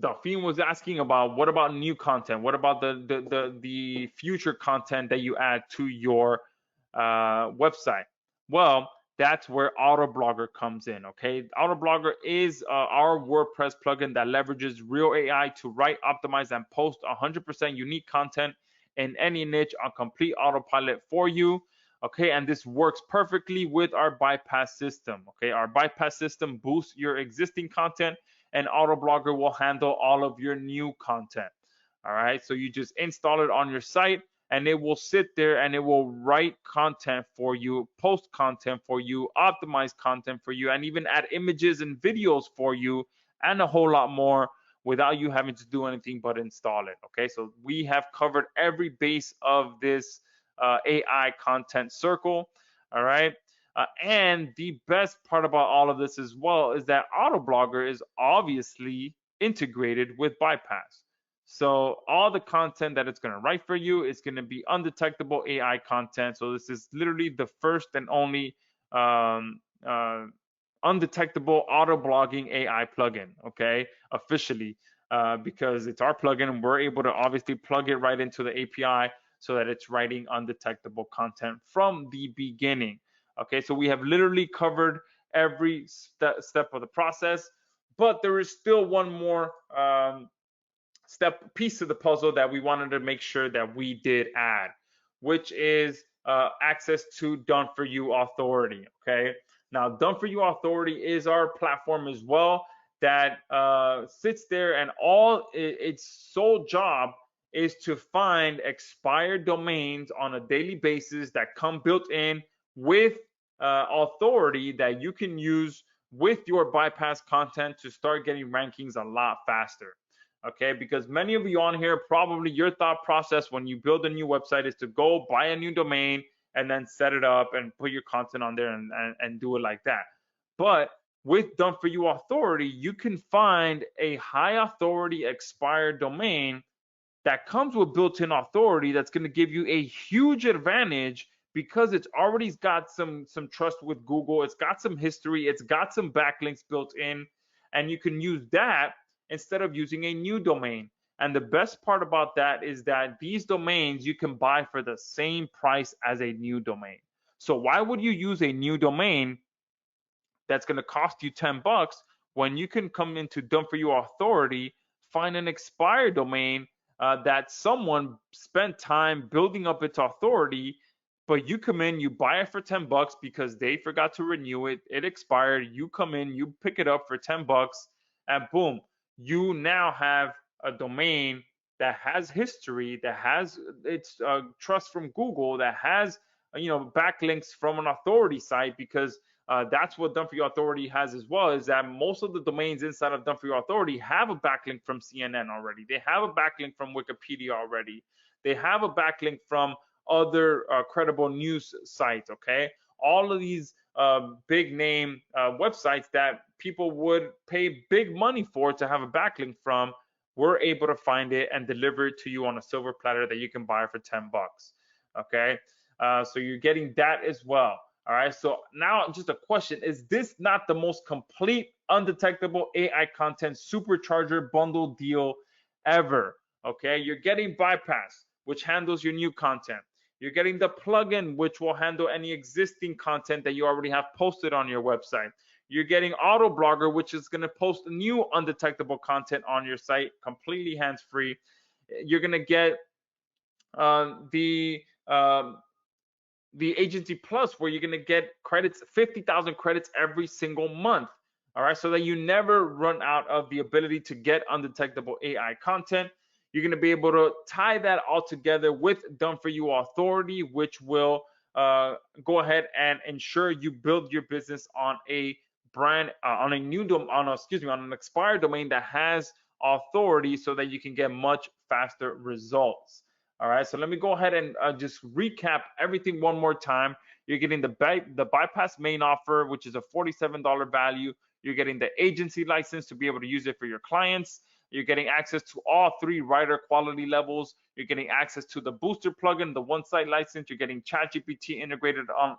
Delphine was asking about. What about new content? What about the future content that you add to your website? Well, that's where Auto Blogger comes in. Okay, Auto Blogger is our WordPress plugin that leverages real AI to write, optimize, and post 100% unique content in any niche on complete autopilot for you. Okay, and this works perfectly with our ByPaiss system. Okay, our ByPaiss system boosts your existing content, and Auto Blogger will handle all of your new content. All right, so you just install it on your site, and it will sit there and it will write content for you, post content for you, optimize content for you, and even add images and videos for you, and a whole lot more without you having to do anything but install it. Okay, so we have covered every base of this AI content circle. All right. And the best part about all of this as well is that Auto Blogger is obviously integrated with ByPaiss. So all the content that it's going to write for you is going to be undetectable AI content. So this is literally the first and only undetectable auto blogging AI plugin, okay, officially, because it's our plugin and we're able to obviously plug it right into the API so that it's writing undetectable content from the beginning. Okay, so we have literally covered every step of the process, but there is still one more piece of the puzzle that we wanted to make sure that we did add, which is access to Done For You Authority. Okay, now Done For You Authority is our platform as well that sits there, and all its sole job is to find expired domains on a daily basis that come built in with authority that you can use with your ByPaiss content to start getting rankings a lot faster. Okay, because many of you on here, probably your thought process when you build a new website is to go buy a new domain and then set it up and put your content on there and do it like that. But with Done For You Authority, you can find a high authority expired domain that comes with built-in authority that's going to give you a huge advantage because it's already got some trust with Google. It's got some history. It's got some backlinks built in, and you can use that instead of using a new domain. And the best part about that is that these domains you can buy for the same price as a new domain. So why would you use a new domain that's going to cost you 10 bucks when you can come into Done For You Authority, find an expired domain that someone spent time building up its authority, but you come in, you buy it for 10 bucks because they forgot to renew it, it expired, you come in, you pick it up for 10 bucks, and boom, you now have a domain that has history, that has its trust from Google, that has backlinks from an authority site, because that's what Done For You Authority has as well, is that most of the domains inside of Done For You Authority have a backlink from CNN already. They have a backlink from Wikipedia already. They have a backlink from other credible news sites, okay? All of these big name websites that people would pay big money for to have a backlink from, we're able to find it and deliver it to you on a silver platter that you can buy for 10 bucks. Okay, so you're getting that as well. All right, so now just a question: is this not the most complete undetectable AI content supercharger bundle deal ever? Okay, you're getting ByPaiss, which handles your new content. You're getting the plugin, which will handle any existing content that you already have posted on your website. You're getting Auto Blogger, which is going to post new undetectable content on your site, completely hands-free. You're going to get the Agency Plus, where you're going to get credits, 50,000 credits every single month. All right, so that you never run out of the ability to get undetectable AI content. You're going to be able to tie that all together with Done For You Authority, which will go ahead and ensure you build your business on a brand, on an expired domain that has authority, so that you can get much faster results. All right, so let me go ahead and just recap everything one more time. You're getting the ByPaiss main offer, which is a $47 value. You're getting the agency license to be able to use it for your clients. You're getting access to all 3 writer quality levels. You're getting access to the booster plugin, the one-site license. You're getting ChatGPT integrated on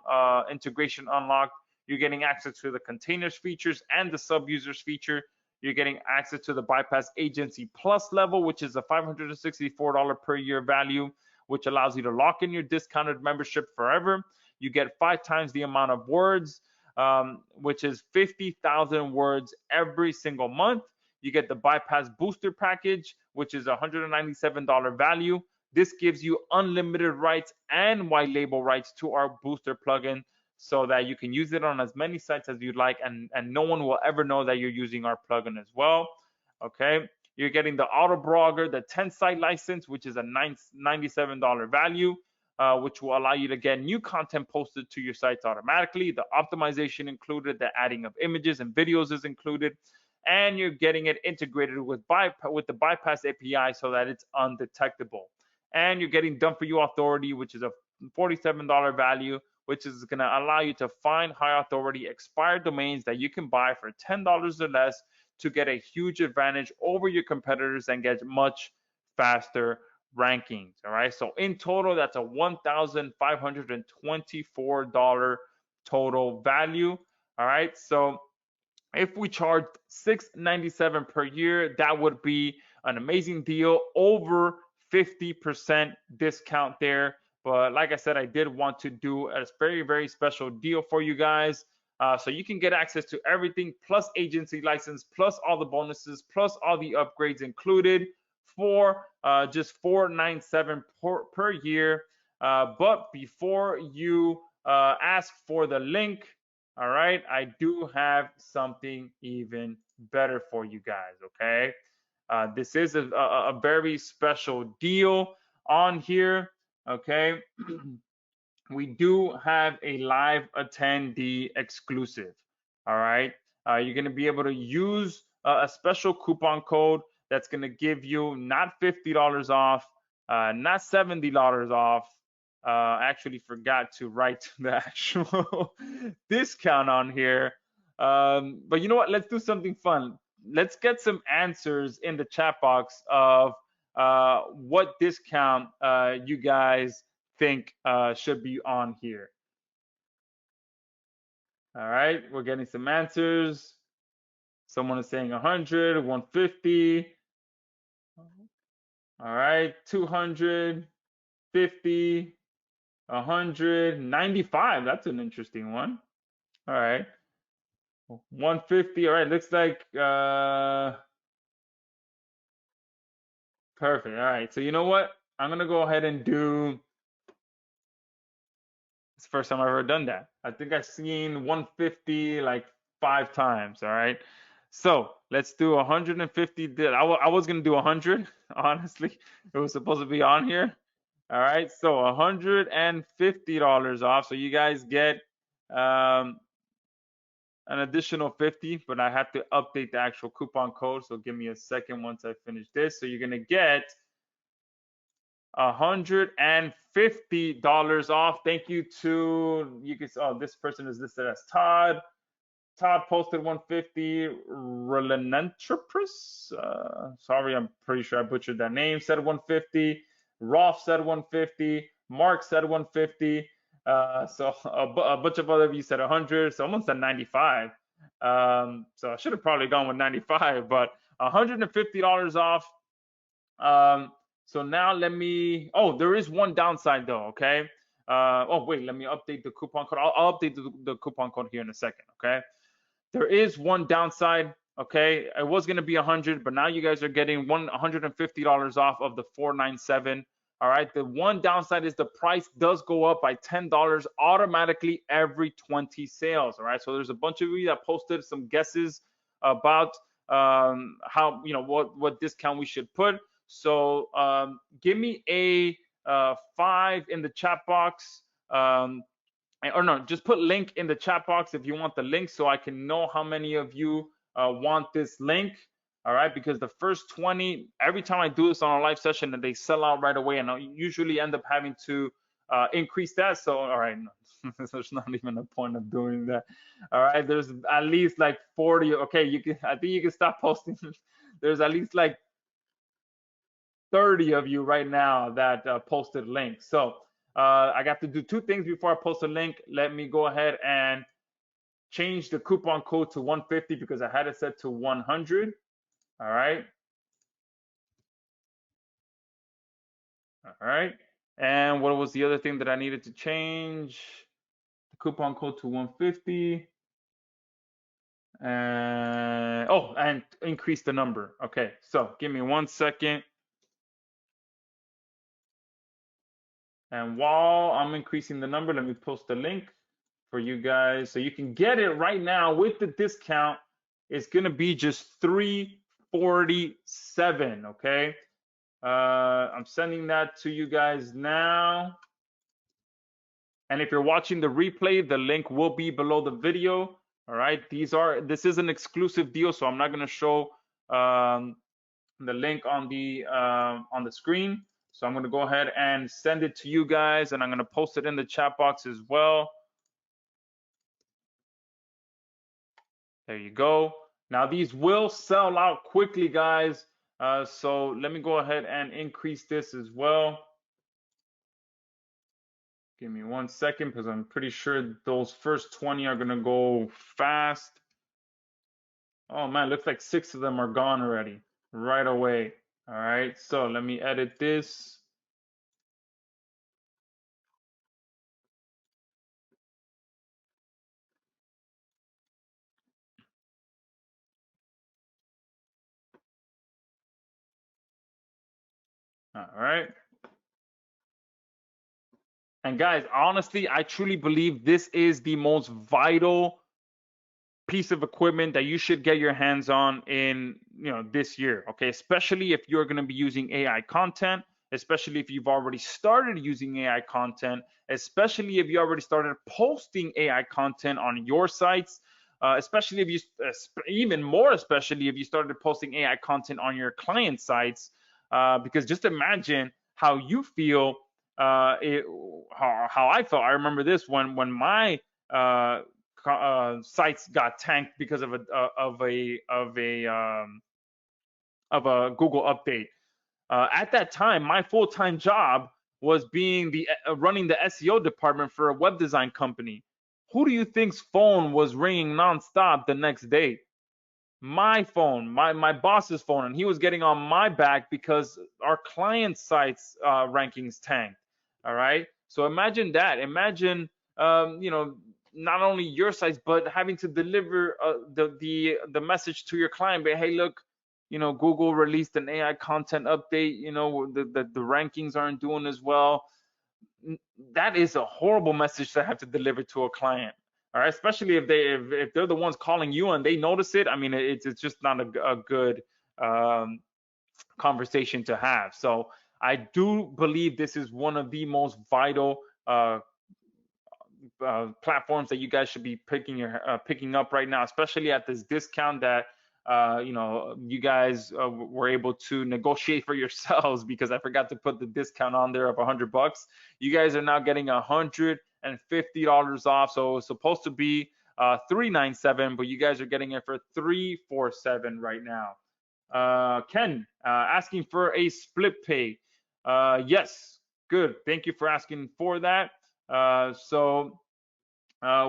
integration unlocked. You're getting access to the containers features and the sub-users feature. You're getting access to the ByPaiss Agency Plus level, which is a $564 per year value, which allows you to lock in your discounted membership forever. You get 5 times the amount of words, which is 50,000 words every single month. You get the ByPaiss Booster package, which is a $197 value. This gives you unlimited rights and white label rights to our booster plugin, so that you can use it on as many sites as you'd like, and no one will ever know that you're using our plugin as well. Okay, you're getting the Auto Blogger, the 10 site license, which is a $97 value, which will allow you to get new content posted to your sites automatically. The optimization included, the adding of images and videos is included, and you're getting it integrated with the ByPaiss API, so that it's undetectable. And you're getting Done For You Authority, which is a $47 value, which is going to allow you to find high authority expired domains that you can buy for $10 or less to get a huge advantage over your competitors and get much faster rankings. All right, so in total, that's a $1,524 total value. All right, so if we charge $697 per year, that would be an amazing deal, over 50% discount there. But like I said, I did want to do a very, very special deal for you guys. So you can get access to everything, plus agency license, plus all the bonuses, plus all the upgrades included for just $497 per year. But before you ask for the link, all right, I do have something even better for you guys, okay? This is a very special deal on here. Okay, we do have a live attendee exclusive. All right, you're going to be able to use a special coupon code that's going to give you not $50 off, not $70 off. I actually forgot to write the actual discount on here. But you know what? Let's do something fun. Let's get some answers in the chat box of what discount you guys think should be on here. All right, we're getting some answers. Someone is saying 100, 150. All right, 200, 50, 100, 95. That's an interesting one. All right, 150. All right, looks like perfect. All right, so you know what? I'm gonna go ahead and do. It's the first time I've ever done that. I think I've seen 150 like 5 times. All right, so let's do 150. I was gonna do 100. Honestly, it was supposed to be on here. All right, so $150 off. So you guys get an additional 50, but I have to update the actual coupon code. So give me a second once I finish this. So you're gonna get $150 off. Thank you to, you can, oh, this person is listed as Todd. Todd posted 150. Relenentrepris, sorry, I'm pretty sure I butchered that name, said 150. Rolf said 150. Mark said 150. So a bunch of other of you said 100. Someone said 95. So I should have probably gone with 95, but $150 off. So now let me, oh, there is one downside though, okay? Oh, wait, let me update the coupon code. I'll update the coupon code here in a second, okay? There is one downside, okay? It was going to be 100, but now you guys are getting $150 off of the 497. All right. The one downside is the price does go up by $10 automatically every 20 sales. All right. So there's a bunch of you that posted some guesses about how, you know, what discount we should put. So give me a 5 in the chat box. Or no, just put link in the chat box if you want the link so I can know how many of you want this link. All right, because the first 20, every time I do this on a live session, and they sell out right away, and I usually end up having to increase that. So, all right, no, there's not even a point of doing that. All right, there's at least like 40. Okay, you can. I think you can stop posting. There's at least like 30 of you right now that posted links. So I got to do two things before I post a link. Let me go ahead and change the coupon code to 150 because I had it set to 100. All right. All right. And what was the other thing that I needed to change? The coupon code to 150. And oh, and increase the number. Okay. So give me 1 second. And while I'm increasing the number, let me post the link for you guys so you can get it right now with the discount. It's gonna be just $347. Okay. I'm sending that to you guys now. And if you're watching the replay, the link will be below the video. All right. This is an exclusive deal, so I'm not gonna show the link on the screen. So I'm gonna go ahead and send it to you guys, and I'm gonna post it in the chat box as well. There you go. Now these will sell out quickly, guys. So let me go ahead and increase this as well. Give me 1 second because I'm pretty sure those first 20 are gonna go fast. Oh man, looks like 6 of them are gone already right away. All right, so let me edit this. All right. And guys, honestly, I truly believe this is the most vital piece of equipment that you should get your hands on in, you know, this year. Okay, especially if you're going to be using AI content, especially if you've already started using AI content, especially if you already started posting AI content on your sites, especially if you, even more especially if you started posting AI content on your client sites, because just imagine how you feel, how I felt. I remember this when my sites got tanked because of a Google update. At that time, my full-time job was being running the SEO department for a web design company. Who do you think's phone was ringing nonstop the next day? My phone, my boss's phone, and he was getting on my back because our client sites rankings tanked. All right, so imagine that. Imagine you know, not only your sites but having to deliver the message to your client. But hey, look, you know, Google released an AI content update. You know, the rankings aren't doing as well. That is a horrible message to have to deliver to a client. All right, especially if they're the ones calling you and they notice it. I mean, it's just not a good conversation to have. So I do believe this is one of the most vital platforms that you guys should be picking up right now, especially at this discount that you know, you guys were able to negotiate for yourselves because I forgot to put the discount on there of $100. You guys are now getting $150 off. So it's supposed to be $397, but you guys are getting it for $347 right now. Ken asking for a split pay. Yes, good. Thank you for asking for that. So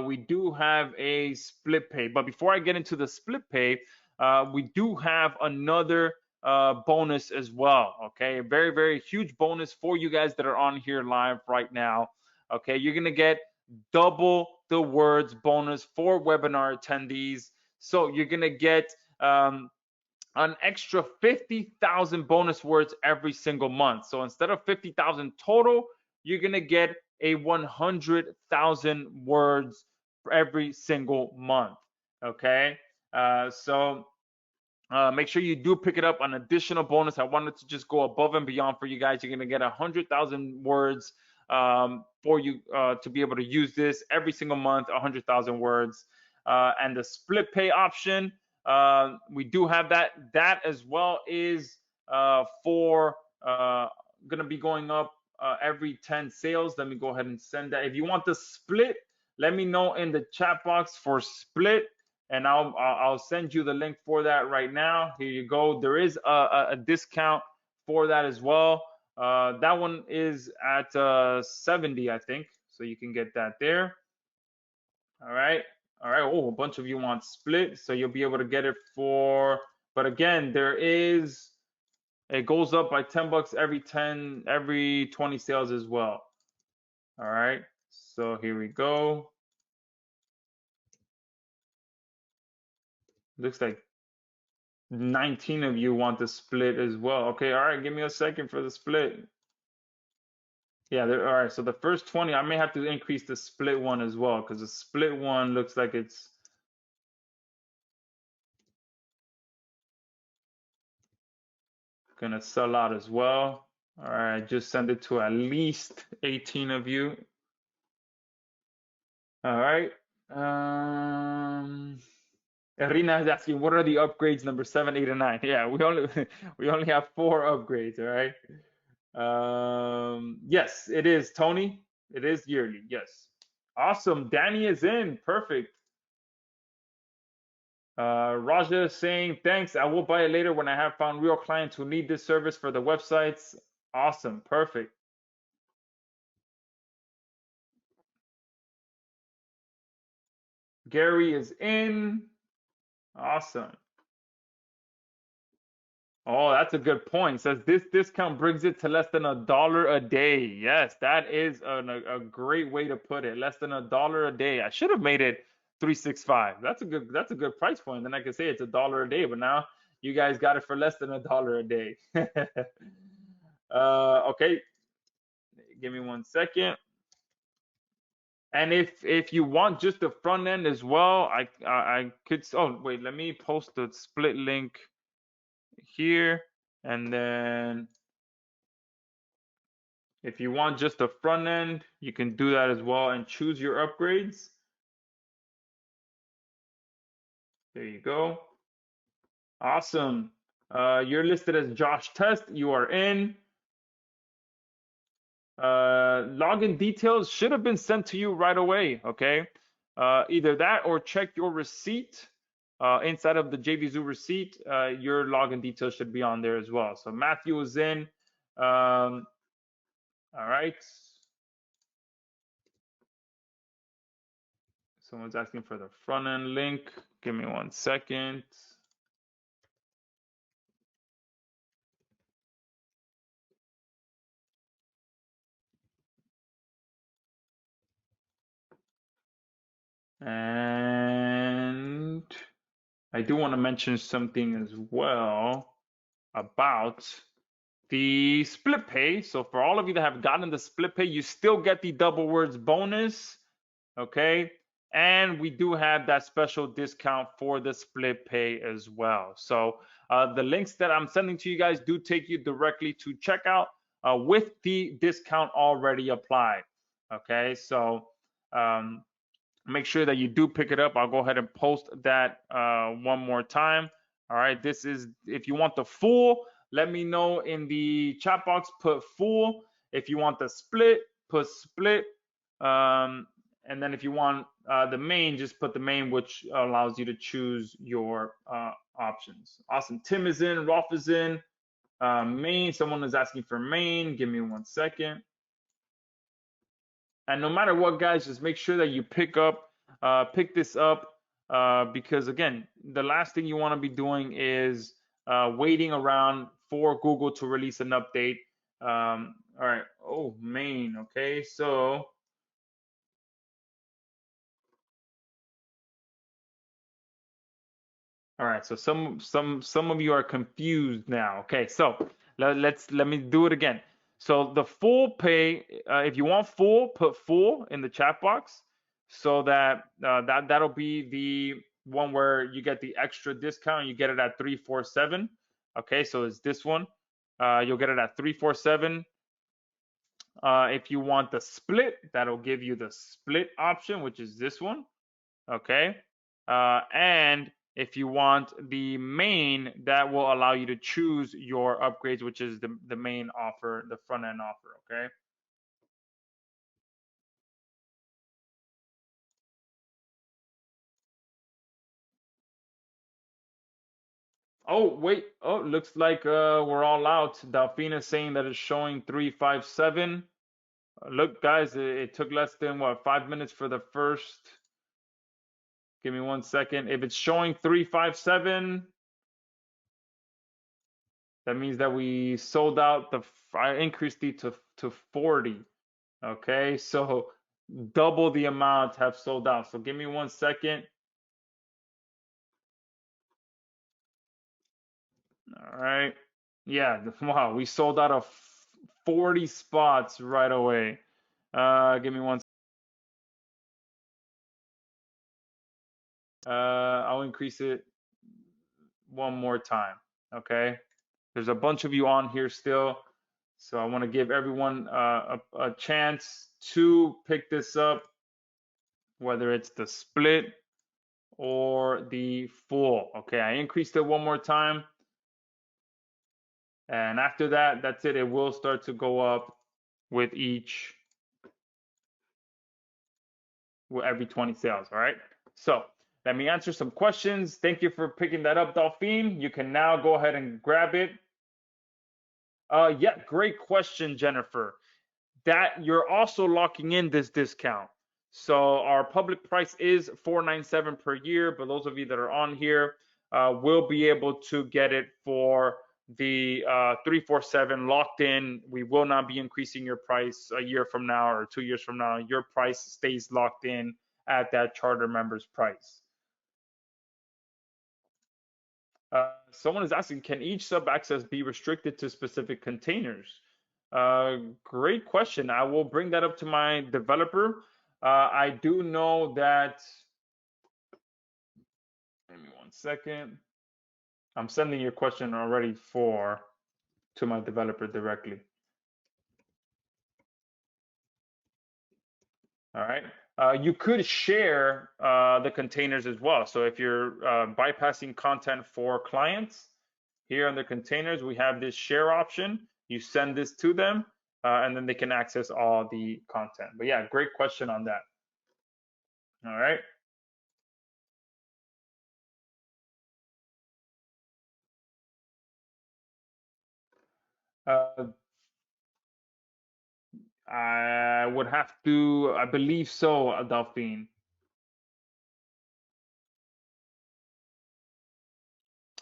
we do have a split pay, but before I get into the split pay, we do have another bonus as well. Okay, a very, very huge bonus for you guys that are on here live right now. Okay, you're gonna get double the words bonus for webinar attendees. So you're gonna get an extra 50,000 bonus words every single month. So instead of 50,000 total, you're gonna get a 100,000 words for every single month. Okay, so make sure you do pick it up. An additional bonus. I wanted to just go above and beyond for you guys. You're gonna get 100,000 words for you to be able to use this every single month. 100,000 words, and the split pay option. We do have that. That as well is for gonna be going up every 10 sales. Let me go ahead and send that. If you want the split, let me know in the chat box for split, and I'll send you the link for that right now. Here you go. There is a discount for that as well. That one is at 70, I think, so you can get that there. All right. All right. Oh, a bunch of you want split, so you'll be able to get it for. But again, it goes up by $10 every 20 sales as well. All right. So here we go. Looks like 19 of you want the split as well. Okay. All right. Give me a second for the split. Yeah. All right. So the first 20, I may have to increase the split one as well because the split one looks like it's gonna sell out as well. All right, just send it to at least 18 of you. All right. Irina is asking, what are the upgrades number 7, 8, and 9? Yeah, we only have 4 upgrades. All right. Yes, it is, Tony. It is yearly. Yes. Awesome. Danny is in. Perfect. Raja is saying, thanks. I will buy it later when I have found real clients who need this service for the websites. Awesome. Perfect. Gary is in. Awesome. Oh, that's a good point. Says this discount brings it to less than $1 a day. Yes, that is a great way to put it. Less than $1 a day. I should have made it 365. That's a good price point. Then I could say it's $1 a day, but now you guys got it for less than $1 a day. Okay, give me 1 second. And if you want just the front end as well, I could. Oh wait, let me post the split link here, and then if you want just the front end, you can do that as well and choose your upgrades. There you go. Awesome. You're listed as Josh Test. You are in. Login details should have been sent to you right away. Okay. Either that or check your receipt. Inside of the JVZoo receipt, your login details should be on there as well. So Matthew is in. All right. Someone's asking for the front end link. Give me 1 second. And I do want to mention something as well about the split pay. So for all of you that have gotten the split pay, you still get the double words bonus. Okay. And we do have that special discount for the split pay as well. So the links that I'm sending to you guys do take you directly to checkout with the discount already applied. Okay. So make sure that you do pick it up. I'll go ahead and post that one more time. All right, this is if you want the full, let me know in the chat box, put full. If you want the split, put split. And then if you want the main, just put the main, which allows you to choose your options. Awesome. Tim is in, Rolf is in. Main, someone is asking for main. Give me 1 second. And no matter what, guys, just make sure that you pick this up, because again, the last thing you want to be doing is waiting around for Google to release an update. All right. Oh, main. Okay. So, all right. So some of you are confused now. Okay. So let me do it again. So the full pay, if you want full, put full in the chat box, so that that'll be the one where you get the extra discount. You get it at 347. Okay, so it's this one. You'll get it at 347. If you want the split, that'll give you the split option, which is this one. Okay, and if you want the main, that will allow you to choose your upgrades, which is the main offer, the front end offer. Okay. Oh, wait. Oh, looks like we're all out. Delphina saying that it's showing 357. Look, guys, it took less than what, 5 minutes for the first. Give me 1 second. If it's showing 357, that means that we sold out. I increased it to 40. Okay, so double the amount have sold out. So give me 1 second. All right. Yeah, wow, we sold out of 40 spots right away. Give me one. I'll increase it one more time. Okay. There's a bunch of you on here still, so I want to give everyone a chance to pick this up, whether it's the split or the full. Okay, I increased it one more time, and after that, that's it. It will start to go up with every 20 sales. All right. So let me answer some questions. Thank you for picking that up, Dolphine. You can now go ahead and grab it. Yeah, great question, Jennifer. That you're also locking in this discount. So our public price is $497 per year, but those of you that are on here will be able to get it for the 347 locked in. We will not be increasing your price a year from now or 2 years from now. Your price stays locked in at that charter member's price. Someone is asking, can each sub access be restricted to specific containers? Great question. I will bring that up to my developer. I do know that. Give me 1 second. I'm sending your question already to my developer directly. All right. You could share the containers as well. So if you're bypassing content for clients, here on the containers, we have this share option. You send this to them, and then they can access all the content. But yeah, great question on that. All right. I would have to, I believe so, Delphine.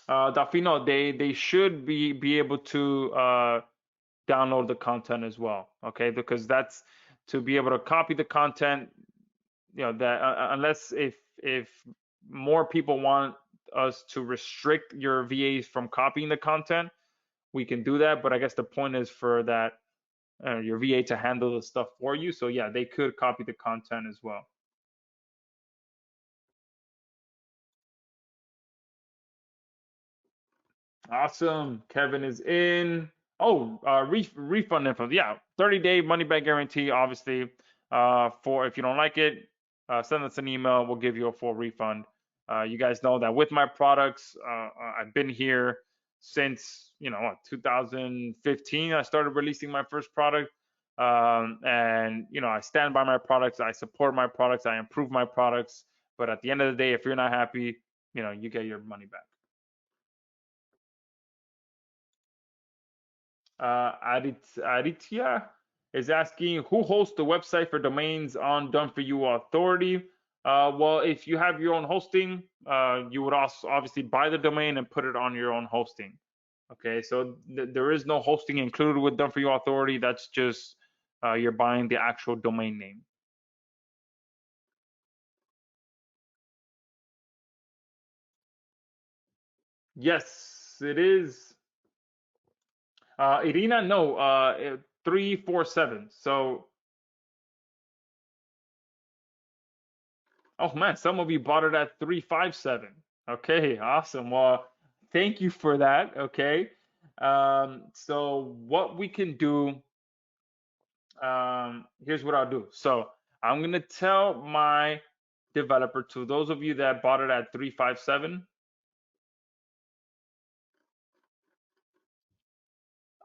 Delphino, they should be able to download the content as well. Okay, because that's to be able to copy the content. You know that unless if more people want us to restrict your VAs from copying the content, we can do that. But I guess the point is for that your VA to handle the stuff for you. So yeah, they could copy the content as well. Awesome. Kevin is in. Oh, refund info. Yeah, 30-day money back guarantee. Obviously, for if you don't like it, send us an email. We'll give you a full refund. You guys know that with my products, I've been here since 2015. I started releasing my first product, and I stand by my products. I support my products. I improve my products. But at the end of the day, if you're not happy, you get your money back. Aditya is asking who hosts the website for domains on Done For You Authority. Well, if you have your own hosting, you would also obviously buy the domain and put it on your own hosting. Okay, so there is no hosting included with Done For You Authority. That's just you're buying the actual domain name. Yes, it is. Irina, no, 347. So, oh man, some of you bought it at 357. Okay, awesome. Well, thank you for that. Okay. So what we can do, here's what I'll do. So I'm gonna tell my developer, to those of you that bought it at 357,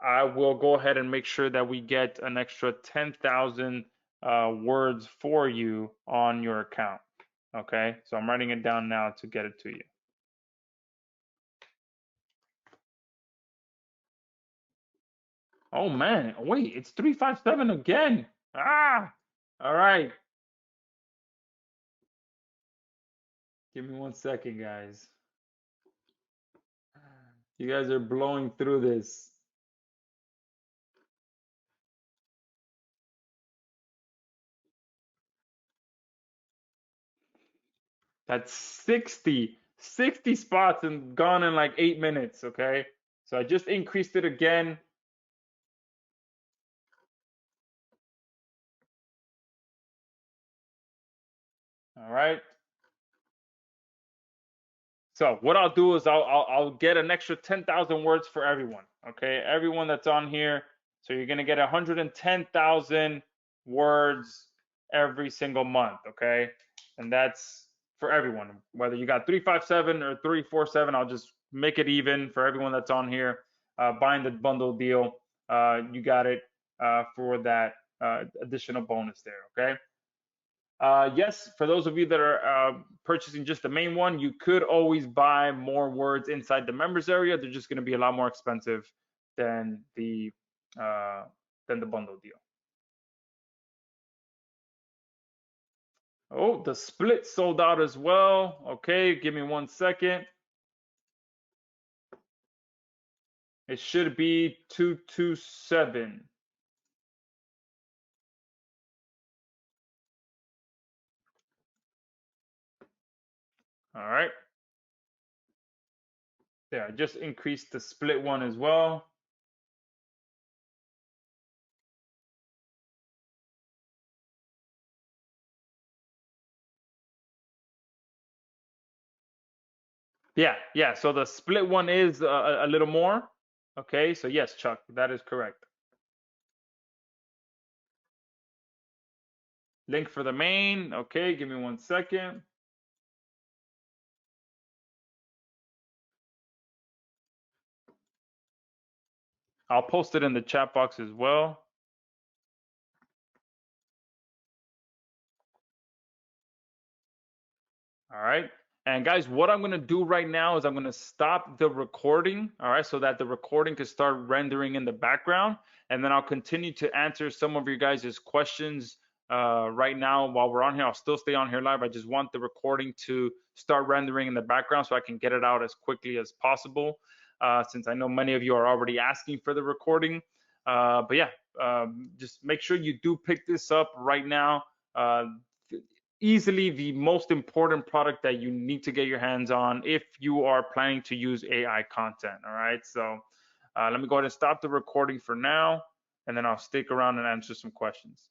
I will go ahead and make sure that we get an extra 10,000 words for you on your account. Okay, so I'm writing it down now to get it to you. Oh man, wait, it's 357 again. Ah, all right. Give me 1 second, guys. You guys are blowing through this. That's 60 spots and gone in like 8 minutes. Okay, so I just increased it again. All right. So what I'll do is I'll get an extra 10,000 words for everyone. Okay, everyone that's on here. So you're gonna get 110,000 words every single month. Okay, and that's for everyone. Whether you got 357 or 347, I'll just make it even for everyone that's on here. Buying the bundle deal, you got it for that additional bonus there. Okay. Yes, for those of you that are purchasing just the main one, you could always buy more words inside the members area. They're just going to be a lot more expensive than the uh, bundle deal. Oh, the split sold out as well. Okay, give me 1 second. It should be 227. All right. There, I just increased the split one as well. Yeah. So the split one is a little more. Okay, so yes, Chuck, that is correct. Link for the main. Okay, give me 1 second. I'll post it in the chat box as well. All right. And guys, what I'm going to do right now is I'm going to stop the recording, all right, so that the recording can start rendering in the background. And then I'll continue to answer some of your guys' questions right now while we're on here. I'll still stay on here live. I just want the recording to start rendering in the background so I can get it out as quickly as possible, since I know many of you are already asking for the recording. But yeah, just make sure you do pick this up right now. Easily the most important product that you need to get your hands on if you are planning to use AI content. All right, so let me go ahead and stop the recording for now, and then I'll stick around and answer some questions.